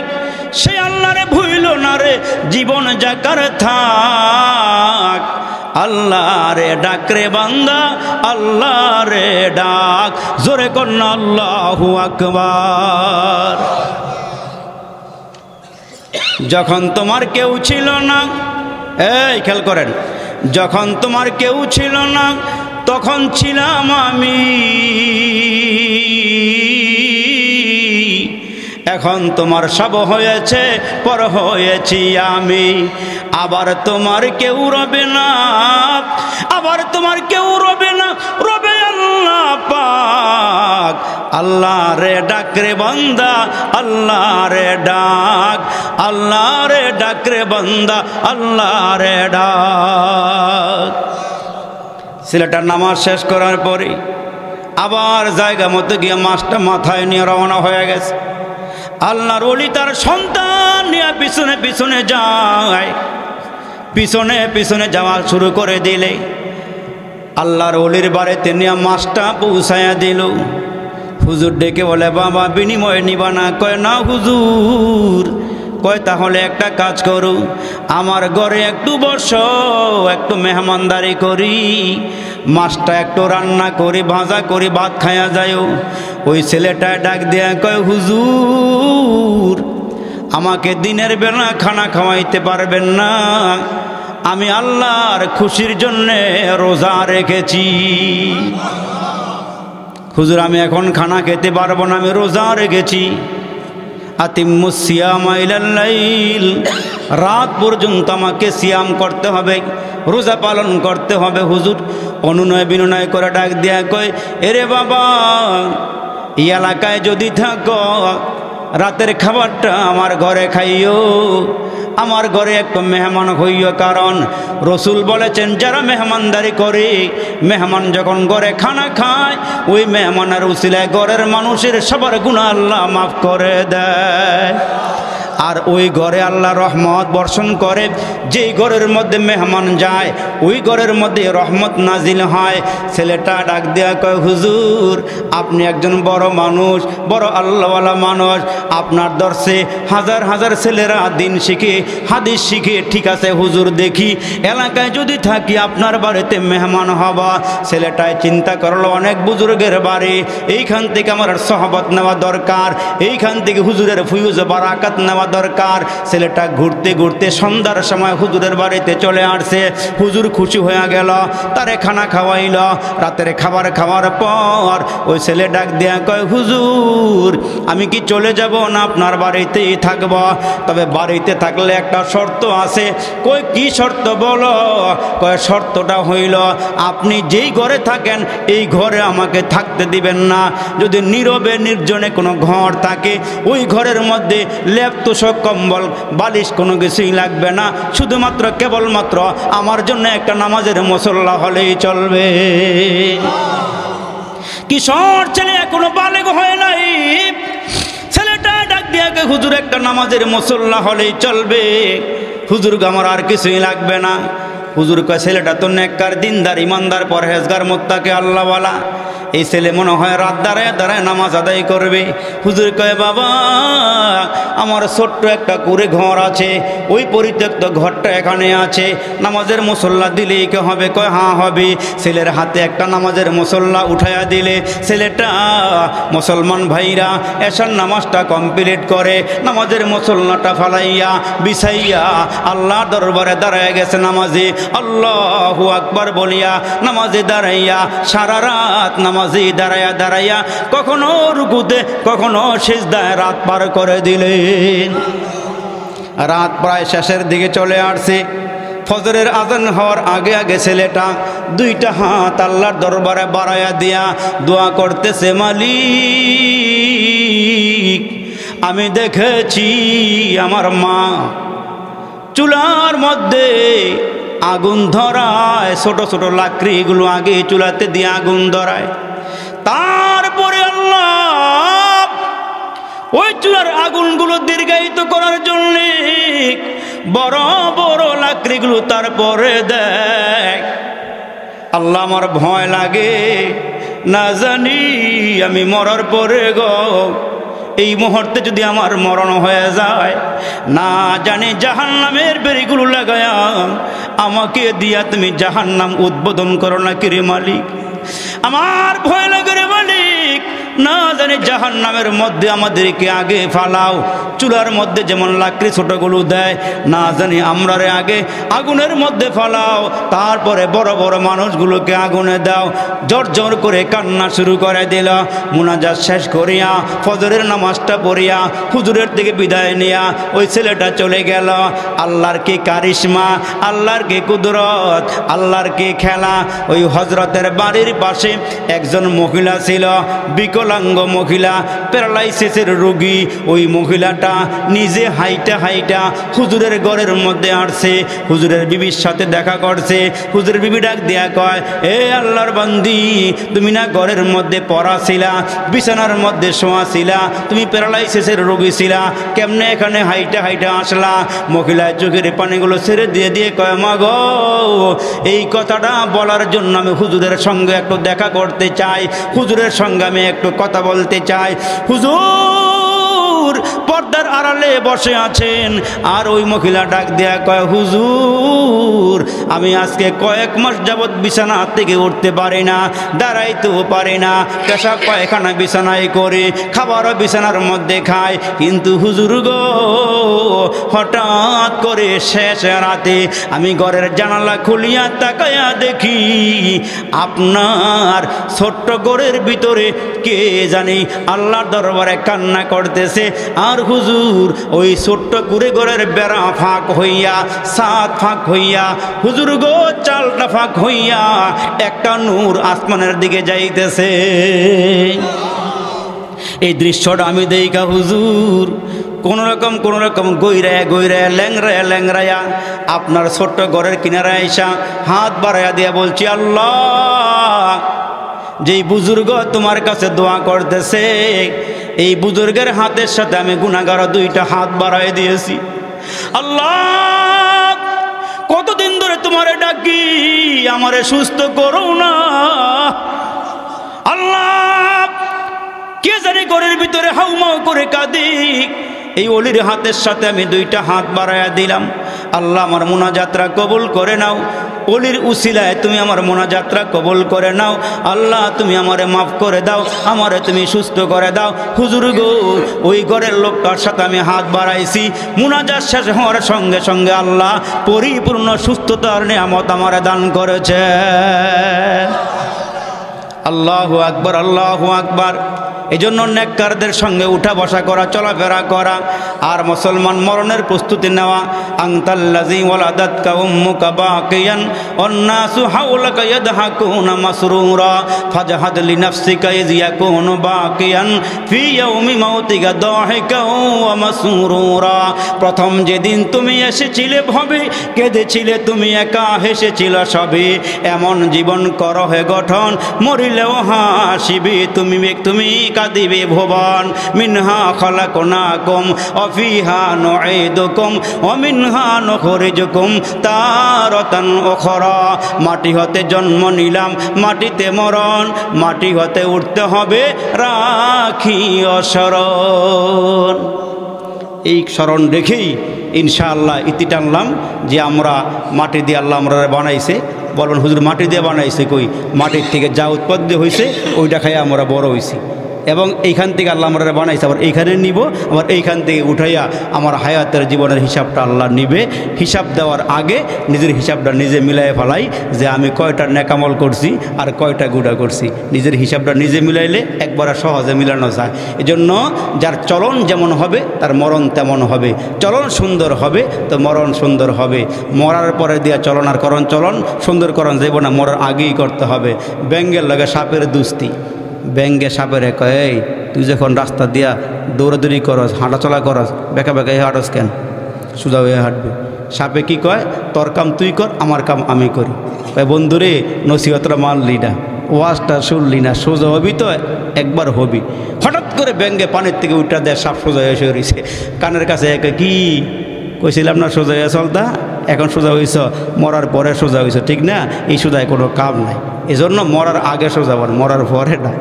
সে আল্লাহ রে ভুইল না রে, জীবন যাকার থাক। আল্লাহ রে ডাক রে বান্দা, আল্লাহ রে ডাক, জোরে কন্যা আল্লাহু আকবার। যখন তোমার কেউ ছিল না, এই খেয়াল করেন, যখন তোমার কেউ ছিল না, তখন ছিলাম আমি। এখন তোমার সব হয়েছে, পর হয়েছি আমি। আবার তোমার কেউ রবে না, আবার তোমার কেউ রবে না, রবে আল্লাহ পাক। আল্লাহ রে ডাক রে বান্দা, আল্লাহ রে ডাক, আল্লাহ রে ডাক রে বান্দা, আল্লাহ রে ডাক। ছেলেটার নামাজ শেষ করার পরে আবার জায়গা মতো গিয়ে মাছটা মাথায় নিয়ে রওনা হয়ে গেছে। আল্লাহর ওলি তার সন্তান নিয়ে পিছনে পিছনে যায়, পিছনে পিছনে যাওয়া শুরু করে দিলে আল্লাহর ওলির বাড়িতে নিয়ে মাছটা পৌঁছায়া দিল। হুজুর ডেকে বলে, বাবা বিনিময় নিবা না? কয় না হুজুর। কয় তাহলে একটা কাজ করু, আমার ঘরে একটু বসো, একটু মেহমানদারি করি, মাছটা একটু রান্না করি, ভাজা করি, ভাত খায়া যায়ও। ওই ছেলেটা ডাক দেয়া কয়, হুজুর, আমাকে দিনের বেলা খানা খাওয়াইতে পারবেন না? আমি আল্লাহর খুশির জন্যে রোজা রেখেছি। হুজুর, আমি এখন খানা খেতে পারবো না, আমি রোজা রেখেছি। আতিম্মুস সিয়ামা ইলাল লাইল, রাত পর্যন্ত আমাকে সিয়াম করতে হবে, রোজা পালন করতে হবে। হুজুর অনুনয় বিনয় করে ডাক দেয়া কয়, এরে বাবা, এই এলাকায় যদি থাকো, রাতের খাবারটা আমার ঘরে খাইও, আমার ঘরে একটু মেহমান হইও। কারণ রসুল বলেছেন, যারা মেহমানদারি করে, মেহমান যখন ঘরে খানা খায়, ওই মেহমানের উসিলায় ঘরের মানুষের সবার গুনাহ আল্লাহ মাফ করে দেয়। আর ওই ঘরে আল্লাহ রহমত বর্ষণ করে। যেই ঘরের মধ্যে মেহমান যায়, ওই ঘরের মধ্যে রহমত নাজিল হয়। ছেলেটা ডাক দেয়া কয়, হুজুর, আপনি একজন বড় মানুষ, বড় আল্লাহওয়ালা মানুষ, আপনার দর্শে হাজার হাজার ছেলেরা দিন শিখে, হাদিস শিখে। ঠিক আছে হুজুর, দেখি এলাকায় যদি থাকি আপনার বাড়িতে মেহমান হবা। ছেলেটায় চিন্তা করলো, অনেক বুজুর্গের বাড়ি, এইখান থেকে আমার সহবত নেওয়া দরকার, এইখান থেকে হুজুরের ফুয়ুজ বারাকাত নেওয়া দরকার। ছেলেটা ঘুরতে ঘুরতে সন্ধ্যার সময় হুজুরের বাড়িতে চলে আসছে। হুজুর খুশি হয়ে গেল, তারে খানা খাওয়াইল। রাতের খাবার খাওয়ার পর ওই ছেলে ডাক দেয়া কয়, হুজুর আমি কি চলে যাব না আপনার বাড়িতেই থাকব? তবে বাড়িতে থাকলে একটা শর্ত আছে। কই কি শর্ত বলো? কয় শর্তটা হইল আপনি যেই ঘরে থাকেন এই ঘরে আমাকে থাকতে দিবেন না। যদি নীরবে নির্জনে কোনো ঘর থাকে ওই ঘরের মধ্যে লেপ তোষক কম্বল বালিশ কোনো কিছুই লাগবে না, শুধুমাত্র কেবলমাত্র আমার জন্য একটা নামাজের মুসল্লা হলেই চলবে। কিশোর ছেলে এখনো বালেগ হয় নাই, ছেলেটা ডাক দিয়ে হুজুর একটা নামাজের মুসল্লা হলেই চলবে, হুজুর আমার আর কিছুই লাগবে না। হুজুর কয় ছেলেটা তো নেককার দিনদার ইমানদার পরহেজগার মুত্তাকি আল্লাহওয়ালা, এই ছেলে মনে হয় রাত দাঁড়ায় দাঁড়ায় নামাজ আদায় করবে। হুজুর কয় বাবা আমার ছোট্ট একটা কুড়ে ঘর আছে, ওই পরিত্যক্ত ঘরটা এখানে আছে, নামাজের মুসল্লা দিলেই কে হবে? কয় হ্যাঁ হবে। ছেলের হাতে একটা নামাজের মুসল্লা উঠাইয়া দিলে ছেলেটা মুসলমান ভাইরা এশার নামাজটা কমপ্লিট করে নামাজের মুসল্লাটা ফালাইয়া বিছাইয়া আল্লাহ দরবারে দাঁড়ায় গেছে নামাজে। আল্লাহু আকবার বলিয়া নামাজে দাঁড়াইয়া সারা রাত নামাজে দাঁড়াইয়া দাঁড়াইয়া কখনো রুকুতে কখনো সিজদায় রাত পার করে দিলেন। রাত প্রায় শেষের দিকে চলে আসছে। ফজরের আজান হওয়ার আগে আগে ছেলেটা দুইটা হাত আল্লাহর দরবারে বাড়াইয়া দিয়া দোয়া করতেছে, মালিক আমি দেখেছি আমার মা চুলার মধ্যে আগুন ধরায়, ছোট ছোট লাকড়িগুলো আগে চুলাতে দিয়ে আগুন ধরায়, তারপরে আল্লাহ ওই চুলার আগুনগুলো দীর্ঘায়িত করার জন্য বড় বড় লাকড়িগুলো তারপরে দেয়। আল্লাহ আমার ভয় লাগে, না জানি আমি মরার পরে গো এই মুহূর্তে যদি আমার মরণ হয়ে যায়, না জানি জাহান্নামের বেড়িগুলো লাগায়া আমাকে দিয়া তুমি জাহান্নাম উদ্বোধন করো না কি রে মালিক। আমার ভয় লাগে রে মালিক, না জানি জাহান্নামের মধ্যে আমাদেরকে আগে ফালাও, চুলার মধ্যে যেমন লাকড়ি ছোটগুলো দেয়, না জানি আমরা রে আগে আগুনের মধ্যে ফালাও, তারপরে বড় বড় মানুষগুলোকে আগুনে দাও। জোর জোর করে কান্না শুরু করে দিল। মুনাজাত শেষ করিয়া ফজরের নামাজটা পড়িয়া হুজুরের থেকে বিদায় নিয়া ওই ছেলেটা চলে গেল। আল্লাহর কি কারিশমা, আল্লাহর কি কুদরত, আল্লাহর কি খেলা। ওই হজরতের বাড়ির পাশে একজন মহিলা ছিল, বিকলাঙ্গ মহিলা, প্যারালাইসিসের রোগী। ওই মহিলাটা নিজে হাইটা হাইটা হুজুরের ঘরের মধ্যে আসছে, হুজুরের বিবির সাথে দেখা করছে। হুজুরের বিবি ডাক দেয়া কয়, এ আল্লাহর বান্দি তুমি না ঘরের মধ্যে পড়া ছিলা, বিছানার মধ্যে শোয়া ছিলা, তুমি প্যারালাইসিসের রোগী ছিলা, কেমনে এখানে হাইটা হাইটা আসলা? মহিলার চোখের পানিগুলো ছেড়ে দিয়ে দিয়ে কয়, মা গো এই কথাটা বলার জন্য আমি হুজুরের সঙ্গে একটু দেখা করতে চাই, হুজুরের সঙ্গে আমি একটু কথা বলতে চাই। হুজুর পর্দার আড়ালে বসে আছেন। আর ওই মহিলা ডাক দেয়া কয়, হুজুর আমি আজকে কয়েক মাস যাবৎ বিছানা থেকে উঠতে পারি না, দাঁড়াইতেও পারি না, পেশাব পায়খানা বিছানায় করে, খাবারও বিছানার মধ্যে খাই, কিন্তু হুজুর গো হঠাৎ করে শেষ রাতে আমি ঘরের জানালা খুলিয়া তাকায়া দেখি আপনার ছোট্ট ঘরের ভিতরে কে জানি আল্লাহর দরবারে কান্না করতেছে। আর হুজুর ওই ছোট্ট কুড়ে ঘরের বেড়া ফাঁক হইয়া, ছাদ ফাঁক হইয়া, হুজুর গো চালটা ফাঁক হইয়া একটা নূর আসমানের দিকে যাইতেছে। এই দৃশ্যটা আমি দেইকা হুজুর কোন রকম গইরায়া গইরায়া ল্যাংরায়া ল্যাংরায়া আপনার ছোট্ট ঘরের কিনারায় আইসা হাত বাড়াইয়া দিয়া বলছি, আল্লাহ যেই বুজুর্গ তোমার কাছে দোয়া করতেছে এই বুজুর্গের হাতের সাথে আমি গুনাহগার দুইটা হাত বাড়াই দিয়েছি। আল্লাহ কতদিন ধরে তোমারে ডাকি, আমারে সুস্থ করো না। আল্লাহ কে জানি ঘরের ভিতরে হাউমাউ করে কাঁদি, এই অলির হাতের সাথে আমি দুইটা হাত বাড়াইয়া দিলাম। আল্লাহ আমার মোনাজাতরা কবুল করে নাও, অলির উসিলায় তুমি আমার মোনাজাতরা কবুল করে নাও। আল্লাহ তুমি আমারে মাফ করে দাও, আমারে তুমি সুস্থ করে দাও। হুজুর গো, ওই ঘরের লোকটার সাথে আমি হাত বাড়াইছি, মোনাজাত শেষ হওয়ার সঙ্গে সঙ্গে আল্লাহ পরিপূর্ণ সুস্থতার নিয়ামত আমারে দান করেছে। আল্লাহু আকবার, আল্লাহু আকবার। এই জন্য নেককারদের সঙ্গে উঠা বসা করা, চলাফেরা করা, আর মুসলমান মরণের প্রস্তুতি নেওয়া। আনতাল্লাযী ওয়ালাদাতকা উম্মুকা বাকিয়ান ওয়ান্নাসু হাওলাকা ইয়াদহাকুনা মাসরুরা ফাজহাদ লিনাফসিকা ইয ইয়াকুনু বাকিয়ান ফি ইয়াউমি মাউতিকা দাহিকা ওয়া মাসরুরা। প্রথম যেদিন তুমি এসেছিলে ভবে, কেঁদেছিলে তুমি একা, হেসেছিলে সবে, এমন জীবন করো হে গঠন, মরিলেও হাসিবে তুমি তুমি কাঁদিবে ভুবন। মিনহা খালাকনাকুম ওয়া ফিহা নুঈদুকুম ওয়া মিনহা নুখরিজুকুম তারাতান উখরা। মাটি হতে জন্ম নিলাম, মাটিতে মরণ, মাটি হতে উঠতে হবে, রাখিও স্মরণ। এই স্মরণ রেখেই ইনশাআল্লাহ ইতি টানলাম যে আমরা মাটি দিয়ে আল্লাহ আমরা বানাইছে। বলবেন হুজুর মাটি দিয়ে বানাইছে কই? মাটির থেকে যা উৎপন্ন হয়েছে ওইটা খাই আমরা বড় হয়েছি, এবং এইখান থেকে আল্লাহ আমরা বানাইছে, আবার এইখানে নিব, আবার এইখান থেকে উঠাইয়া আমার হায়াতের জীবনের হিসাবটা আল্লাহ নিবে। হিসাব দেওয়ার আগে নিজের হিসাবটা নিজে মিলাই ফেলাই যে আমি কয়টা নেকামল করছি আর কয়টা গুণা করছি। নিজের হিসাবটা নিজে মিলাইলে একবার সহজে মিলানো যায়। এজন্য যার চলন যেমন হবে তার মরণ তেমন হবে। চলন সুন্দর হবে তো মরণ সুন্দর হবে। মরার পরে দিয়া চলন আর করণ চলন সুন্দরকরণ যাইব না, মরার আগেই করতে হবে। ব্যাঙ্গের লাগে সাপের দুস্তি। ব্যাঙ্গে সাপের কয়, তুই যখন রাস্তা দিয়া দৌড়াদৌড়ি করস, হাঁটাচলা করস, বেঁকা বেঁকা হাঁটস কেন? সোজা হয়ে হাঁটবে। সাপে কি কয়, তোর কাম তুই কর, আমার কাম আমি করি। কয় বন্ধুরে নসিহতটা মানলি না, ওয়াজটা শুনলি না, সোজা হবি তো একবার হবি। হঠাৎ করে ব্যাঙ্গে পানির থেকে উঠা দেয়, সাপ সোজা হয়ে সরিছে। কানের কাছে একে কি কইছিলাম না সোজা হয়ে চলতা, এখন সোজা হয়েছ, মরার পরে সোজা হয়েছ, ঠিক না? এই সোজায় কোনো কাম নাই। এই জন্য মরার আগে সোজা হন, মরার পরে না।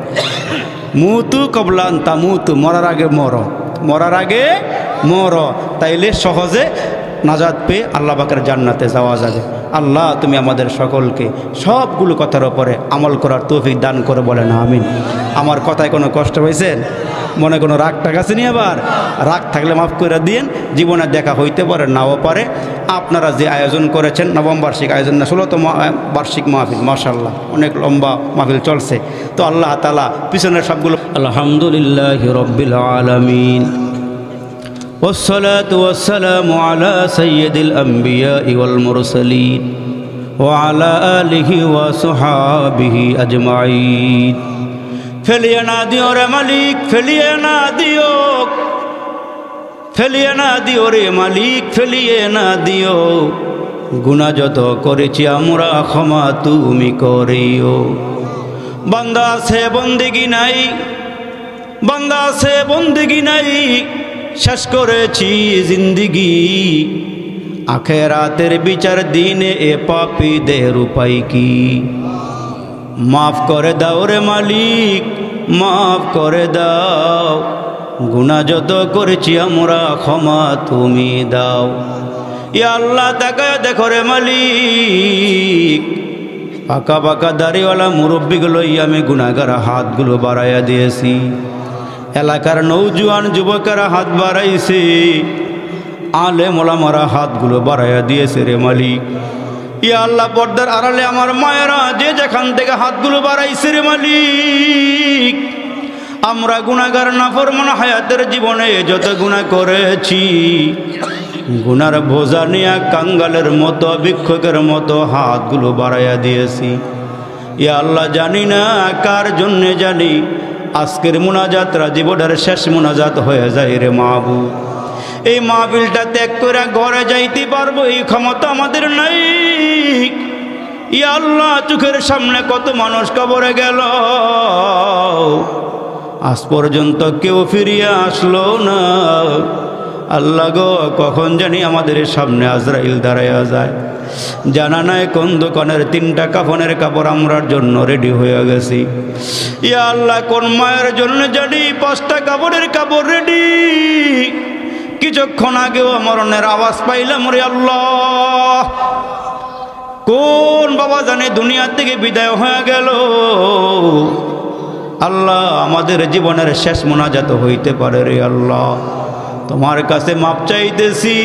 মুতু কবলান তা মুতু, মরার আগে মর, মরার আগে মর, তাইলে সহজে নাজাত পেয়ে আল্লাহ পাকের জান্নাতে যাওয়া যাবে। আল্লাহ তুমি আমাদের সকলকে সবগুলো কথার ওপরে আমল করার তৌফিক দান করে বলেন আমিন। আমার কথায় কোনো কষ্ট হয়েছেন? মনে কোনো রাগ টাক আছে নি? আবার রাগ থাকলে মাফ করে দিয়েন। জীবনে দেখা হইতে পারে, নাও পারে। আপনারা যে আয়োজন করেছেন, নবম বার্ষিক আয়োজন না 16তম বার্ষিক মাহফিল, মাশাআল্লাহ অনেক লম্বা মাহফিল চলছে। তো আল্লাহ তাআলা পিছনের সবগুলো আলহামদুলিল্লাহি রাব্বিল আলামিন والصلاة والسلام على سيد الأنبياء والمرسلين وعلى آله وصحابه أجمعين। ফেলিয়ে না দিও রে মালিক, ফেলিয়ে না দিও, ফেলিয়ে না দিও রে মালিক, ফেলিয়ে না দিও। গুনাহ যত করেছি আমরা ক্ষমা তুমি করিও। বান্দা আছে বন্দেগি নাই, বান্দা আছে বন্দেগি নাই, শেষ করেছি জিন্দিগি। আখেরাতের বিচার দিনে এ পাপীদের উপায় কি? মাফ করে দাও রে মালিক, মাফ করে দাও। গুনাহ যত করেছি আমরা ক্ষমা তুমি দাও। ইয়া আল্লাহ তাকায় দেখো রে মালিক, পাকা পাকা দাড়িওয়ালা মুরব্বীগুলো আমি গুনাহগার হাতগুলো বাড়াইয়া দিয়েছি। এলাকার নৌজওয়ান যুবকেরা হাত বাড়াইছে, আলেম ওলামারা হাতগুলো বাড়াইয়া দিয়েছে রে মালিক। ইয়া আল্লাহ পর্দার আড়ালে আমার মায়েরা যে যেখান থেকে হাতগুলো বাড়াইছে রে মালিক, আমরা গুনাহগার নাফরমান হায়াতের জীবনে যত গুনাহ করেছি, গুনার বোঝা নিয়ে কাঙ্গালের মতো ভিক্ষুকের মতো হাতগুলো বাড়াইয়া দিয়েছি। ইয়া আল্লাহ জানি না কার জন্যে, জানি আজকের মুনাজাতরা জীবনের শেষ মুনাজাত হয়ে যায় রে মাহবুব। এই মাহফিলটা ত্যাগ করে ঘরে যাইতে পারবো এই ক্ষমতা আমাদের নাই। ইয়া আল্লাহ চোখের সামনে কত মানুষ কবরে গেল, আজ পর্যন্ত কেউ ফিরিয়ে আসলো না। আল্লাহ গো, কখন জানি আমাদের সামনে আজরাইল দাঁড়াইয়া যায়। জানা নাই কোন দোকানের 3টা কাফনের কাপড় আমরার জন্য রেডি হয়ে গেছি। ইয়া আল্লাহ কোন মায়ের জন্য জানি 5টা কাপড়ের কাপড় রেডি। কিছু কিছুক্ষণ আগেও মরণের আওয়াজ পাইলাম রে আল্লাহ, কোন বাবা জানে দুনিয়া থেকে বিদায় হয়ে গেল। আল্লাহ আমাদের জীবনের শেষ মোনাজাত হইতে পারে রে আল্লাহ, তোমার কাছে মাপ চাইতেছি,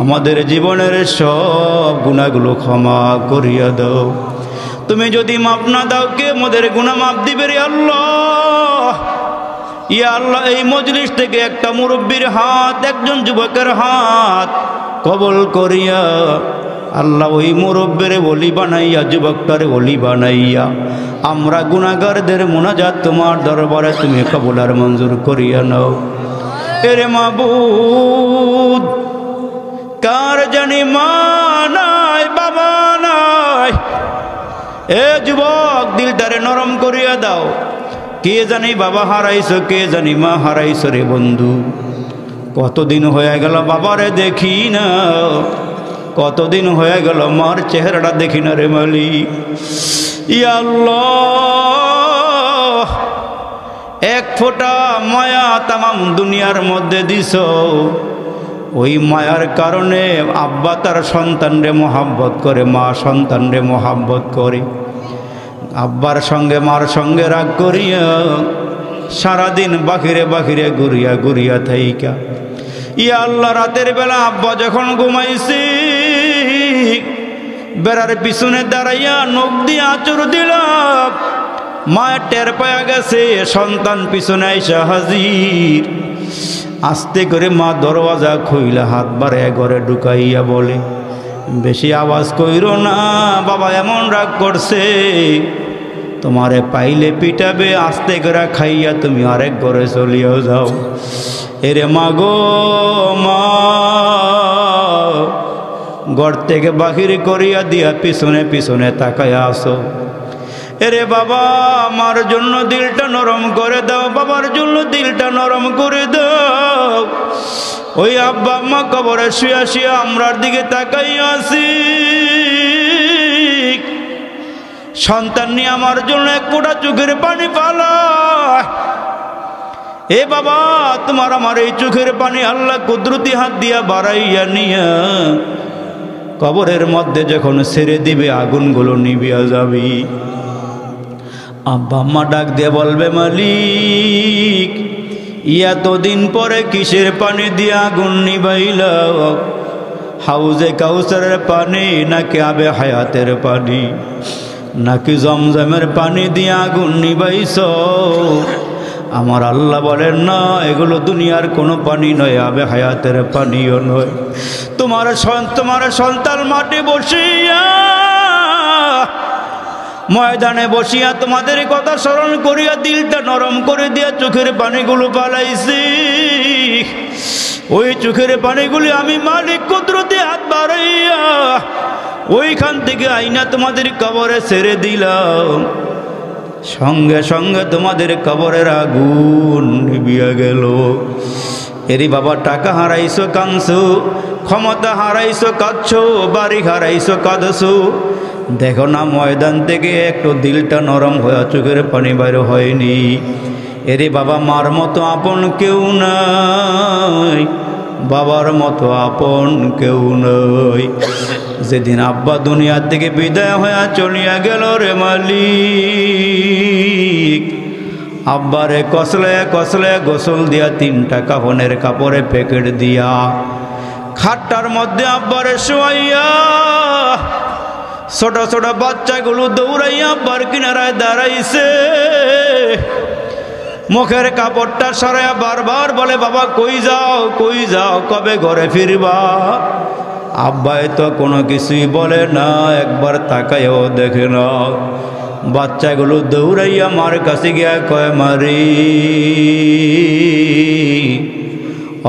আমাদের জীবনের সব গুনাহগুলো ক্ষমা করিয়া দাও। তুমি যদি মাপ না দাও কে আমাদের গুনাহ মাপ দিবে রে আল্লাহ। ইয়া আল্লাহ, এই মজলিস থেকে একটা মুরব্বীর হাত, একজন যুবকের হাত কবল করিয়া আল্লাহ ওই মুরব্বীরে ওলি বানাইয়া, যুবকটারে ওলি বানাইয়া আমরা গুনাহগারদের মুনাজাত তোমার দরবারে তুমি কবুল আর মঞ্জুর করিয়া নাও। এরে মাবুদ, কার জানি মা নাই বাবা নাই, এ যুবক দিলটারে নরম করিয়া দাও। কে জানি বাবা হারাইছো, কে জানি মা হারাইছো রে বন্ধু। কতদিন হয়ে গেল বাবারে দেখি না, কতদিন হয়ে গেল মার চেহারাটা দেখি না রে মালিক। ইয়া আল্লাহ, এক ফোঁটা মায়া তামাম দুনিয়ার মধ্যে দিছ, ওই মায়ার কারণে আব্বা তার সন্তানরে মোহাব্বত করে, মা সন্তানরে মোহাব্বত করে। আব্বার সঙ্গে মার সঙ্গে রাগ করিয়া সারাদিন বাহিরে বাহিরে ঘুরিয়া ঘুরিয়া থাইকা, ইয়া আল্লাহ রাতের বেলা আব্বা যখন ঘুমাইছি বেড়ার পিছনে দাঁড়াইয়া নখ দিয়ে আঁচড় দিলাম, মায়ের টের পায়া গেছে সন্তান পিছনে আইসা হাজির। আস্তে করে মা দরওয়াজা খুইলা হাত বাড়ায় ঘরে ঢুকাইয়া বলে, বেশি আওয়াজ কইরো না, বাবা এমন রাগ করছে, তোমারে পাইলে পিটাবে, আস্তে করে খাইয়া তুমি আরেক ঘরে চলিয়াও যাও। এরে মা গো মা, ঘর থেকে বাহির করিয়া দিয়া পিছনে পিছনে তাকাইয়া আসো। এরে বাবা, আমার জন্য দিলটা নরম করে দাও, বাবার জন্য দিলটা নরম করে দাও। ওই আব্বা আম্মা কবরে শুয়া শুয়া আমরার দিকে তাকাইয়া আছি, সন্তান নিয়ে আমার জন্য এক ফোঁটা চোখের পানি ফালা। এ বাবা, তোমার আমার এই চোখের পানি আল্লাহ কুদরতি হাত দিয়া বাড়াইয়া নিয়া কবরের মধ্যে যখন ছেড়ে দিবে আগুনগুলো নিভিয়া যাবি। আব্বা আম্মা ডাক দিয়ে বলবে, মালিক এতদিন পরে কিসের পানি দিয়ে আগুন নিবাইলা? হাউজে কাউসারের পানি নাকি আবে হায়াতের পানি নাকি জমজমের পানি দিয়ে আগুন নিবাইছ? আমার আল্লাহ বলেন না, এগুলো দুনিয়ার কোনো পানি নয়, আবে হায়াতের পানিও নয়। তোমার সন্তান মাটি বসিয়া ময়দানে বসিয়া তোমাদের কথা স্মরণ করিয়া দিলটা নরম করে দিয়া চোখের পানিগুলো পালাইছি। ওই চোখের পানিগুলি আমি মালিক কুদরতে হাত বাড়াইয়া ওইখান থেকে আইনা তোমাদের কবরে ছেড়ে দিলাম। সঙ্গে সঙ্গে তোমাদের কবরের আগুন নিভিয়া গেল। এরি বাবা, টাকা হারাইছো কাঁদছো, ক্ষমতা হারাইছো কাঁদছো, বাড়ি হারাইছো কাঁদছো, দেখো না ময়দান থেকে একটু দিলটা নরম হয়ে চোখের পানি বাইর হয়নি। এরে বাবা, মার মতো আপন কেউ নাই, বাবার মতো আপন কেউ নয়। যেদিন আব্বা দুনিয়ার থেকে বিদায় হয়ে চলিয়া গেল রে মালিক, আব্বারে কসলে কসলে গোসল দিয়া 3টা কাফনের কাপড়ে প্যাকেট দিয়া খাটটার মধ্যে আব্বারে শোয়াইয়া ছোট ছোট বাচ্চাগুলো দৌড়াইয়া আব্বার কিনারায় দাঁড়াইছে। মুখের কাপড়টা সরাইয়া বারবার বলে, বাবা কই যাও কই যাও, কবে ঘরে ফিরবা? আব্বাই তো কোনো কিছুই বলে না, একবার তাকাইও দেখে না। বাচ্চাগুলো দৌড়াইয়া মার কাছে গিয়া কয়, মারি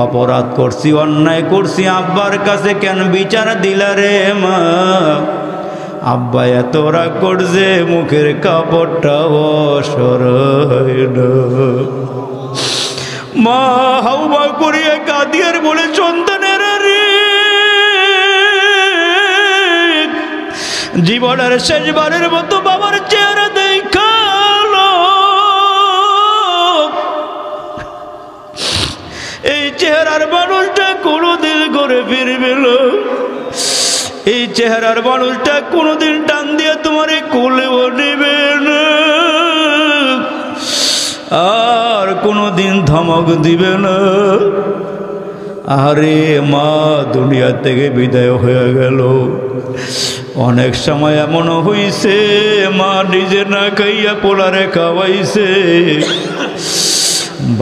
অপরাধ করছি, অন্যায় করছি, আব্বার কাছে কেন বিচার দিলা রে মা? আব্বা এত রাগ করছে মুখের কাপড়টাও সরাই না। মা হাউমা করিয়া কাঁদিয়ার বলে, সন্তানের রে, জীবনের শেষবারের মতো বাবার চেহারা দেখালো। এই চেহারার মানুষটা কোনোদিন ঘুরে ফিরবে না। এই চেহারার মানুষটা কোনোদিন টান দিয়ে তোমারে কোলেও নেবে না, আর কোনোদিন ধমক দিবে না। আরে মা দুনিয়া থেকে বিদায় হয়ে গেল। অনেক সময় এমন হইছে মা নিজে না খাইয়া পোলারে খাওয়াইছে।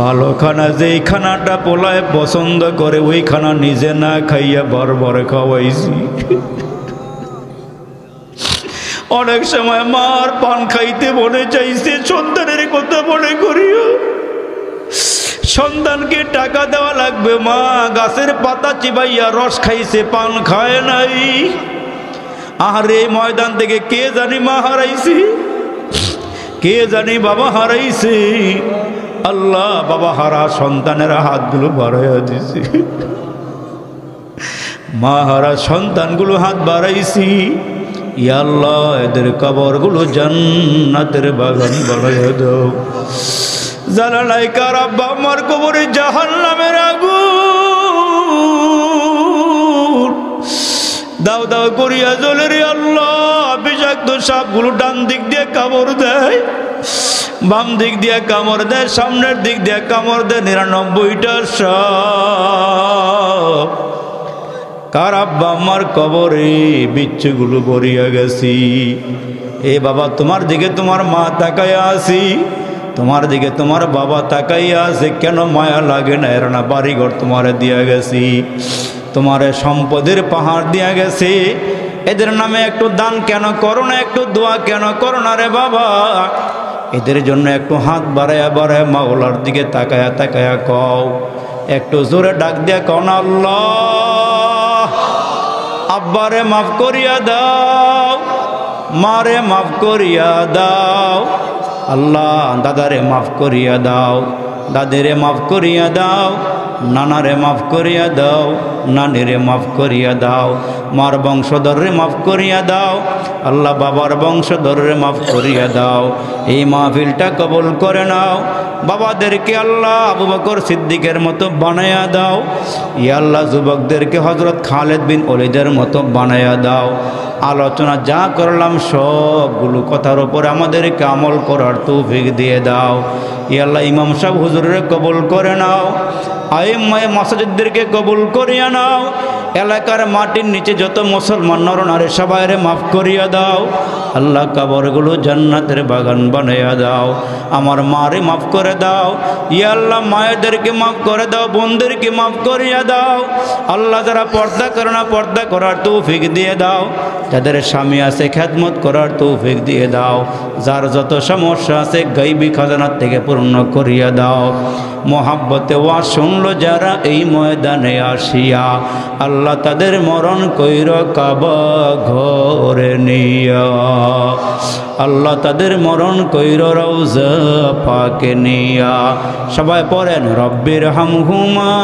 ভালো খানা যেই খানাটা পোলায় পছন্দ করে ওই খানা নিজে না খাইয়া বরবর খাওয়াইছি। অনেক সময় মার পান খাইতে মনে চাইছে, সন্তানের কথা মনে করিও। সন্তানকে টাকা দেওয়া লাগবে, মা গাছের পাতা চিবাইয়া রস খাইছে, পান খায় নাই। আরে ময়দান থেকে কে জানি মা হারাইছি, কে জানি বাবা হারাইছে। আল্লাহ বাবা হারা সন্তানের হাতগুলো বাড়াইয়া দিছি, মা হারা সন্তানগুলো হাত বাড়াইছি। ইয়া আল্লাহ এদের কবরগুলো জান্নাতের বাগান বানাইয়া দাও। জানালাই কার আব্বা আমার কবরে জাহান্নামের আগুন দাও দাও করিয়া জ্বলে রে আল্লাহ। বিষাক্ত সাপগুলো ডান দিক দিয়ে কামড় দেয়, বাম দিক দিয়ে কামড় দেয়, সামনের দিক দিয়ে কামড় দেয়। 99টা সাপ কার আব্বা আমার কবরে বিচ্ছুগুলো ভরিয়া গেছি। এ বাবা তোমার দিকে তোমার মা তাকাইয়া আছি, তোমার দিকে তোমার বাবা তাকাইয়া আছে, কেন মায়া লাগে না? এর না বাড়িঘর তোমারে দিয়া গেছি, তোমারে সম্পদের পাহাড় দিয়া গেছে, এদের নামে একটু দান কেন করো না? একটু দোয়া কেন করো না রে বাবা? এদের জন্য একটু হাত বাড়াইয়া বাড়ায় মাওলার দিকে তাকায়া তাকায়া কও, একটু জোরে ডাক দিয়া কও না, আল্লাহ আব্বারে মাফ করিয়া দাও, মারে মাফ করিয়া দাও, আল্লাহ দাদারে মাফ করিয়া দাও, দাদিরে মাফ করিয়া দাও, নানারে মাফ করিয়া দাও, নানিরে মাফ করিয়া দাও, মার বংশধররে মাফ করিয়া দাও, আল্লাহ বাবার বংশধররে মাফ করিয়া দাও। এই মাহফিলটা কবুল করে নাও। বাবাদেরকে আল্লাহ আবু বকর সিদ্দিকের মতো বানায়া দাও। ইয়া আল্লাহ যুবকদেরকে হযরত খালেদ বিন ওলীদের মতো বানায়া দাও। আলোচনা যা করলাম সবগুলো কথার উপরে আমাদেরকে আমল করার তৌফিক দিয়ে দাও। ইয়া আল্লাহ ইমাম সাহেব হুজুরের কবুল করে নাও, আইম্মায়ে মাসাজিদদেরকে কবুল করিয়া নাও। এলাকার মাটির নিচে যত মুসলমান নরনারী সবাইরে মাফ করিয়া দাও। আল্লাহ কবরগুলো জান্নাতের বাগান বানাইয়া দাও। আমার মারে মাফ করে দাও। ইয়া আল্লাহ মায়েদেরকে মাফ করে দাও, বোনদেরকে মাফ করিয়া দাও। আল্লাহ যারা পর্দা করে না পর্দা করার তৌফিক দিয়ে দাও। যাদের স্বামী আছে খেদমত করার তৌফিক দিয়ে দাও। যার যত সমস্যা আছে গায়বী খাজানার থেকে পূর্ণ করিয়া দাও। মোহাব্বতে ওয়াজ শুনলো যারা এই ময়দানে আসিয়া, আল্লাহ তাদের মরণ কইর কাবা ঘরে নিয়া, আল্লাহ তাদের মরণ কইর রওজা পাকে নিয়া। সবাই পড়েন রব্বির হামহুমা।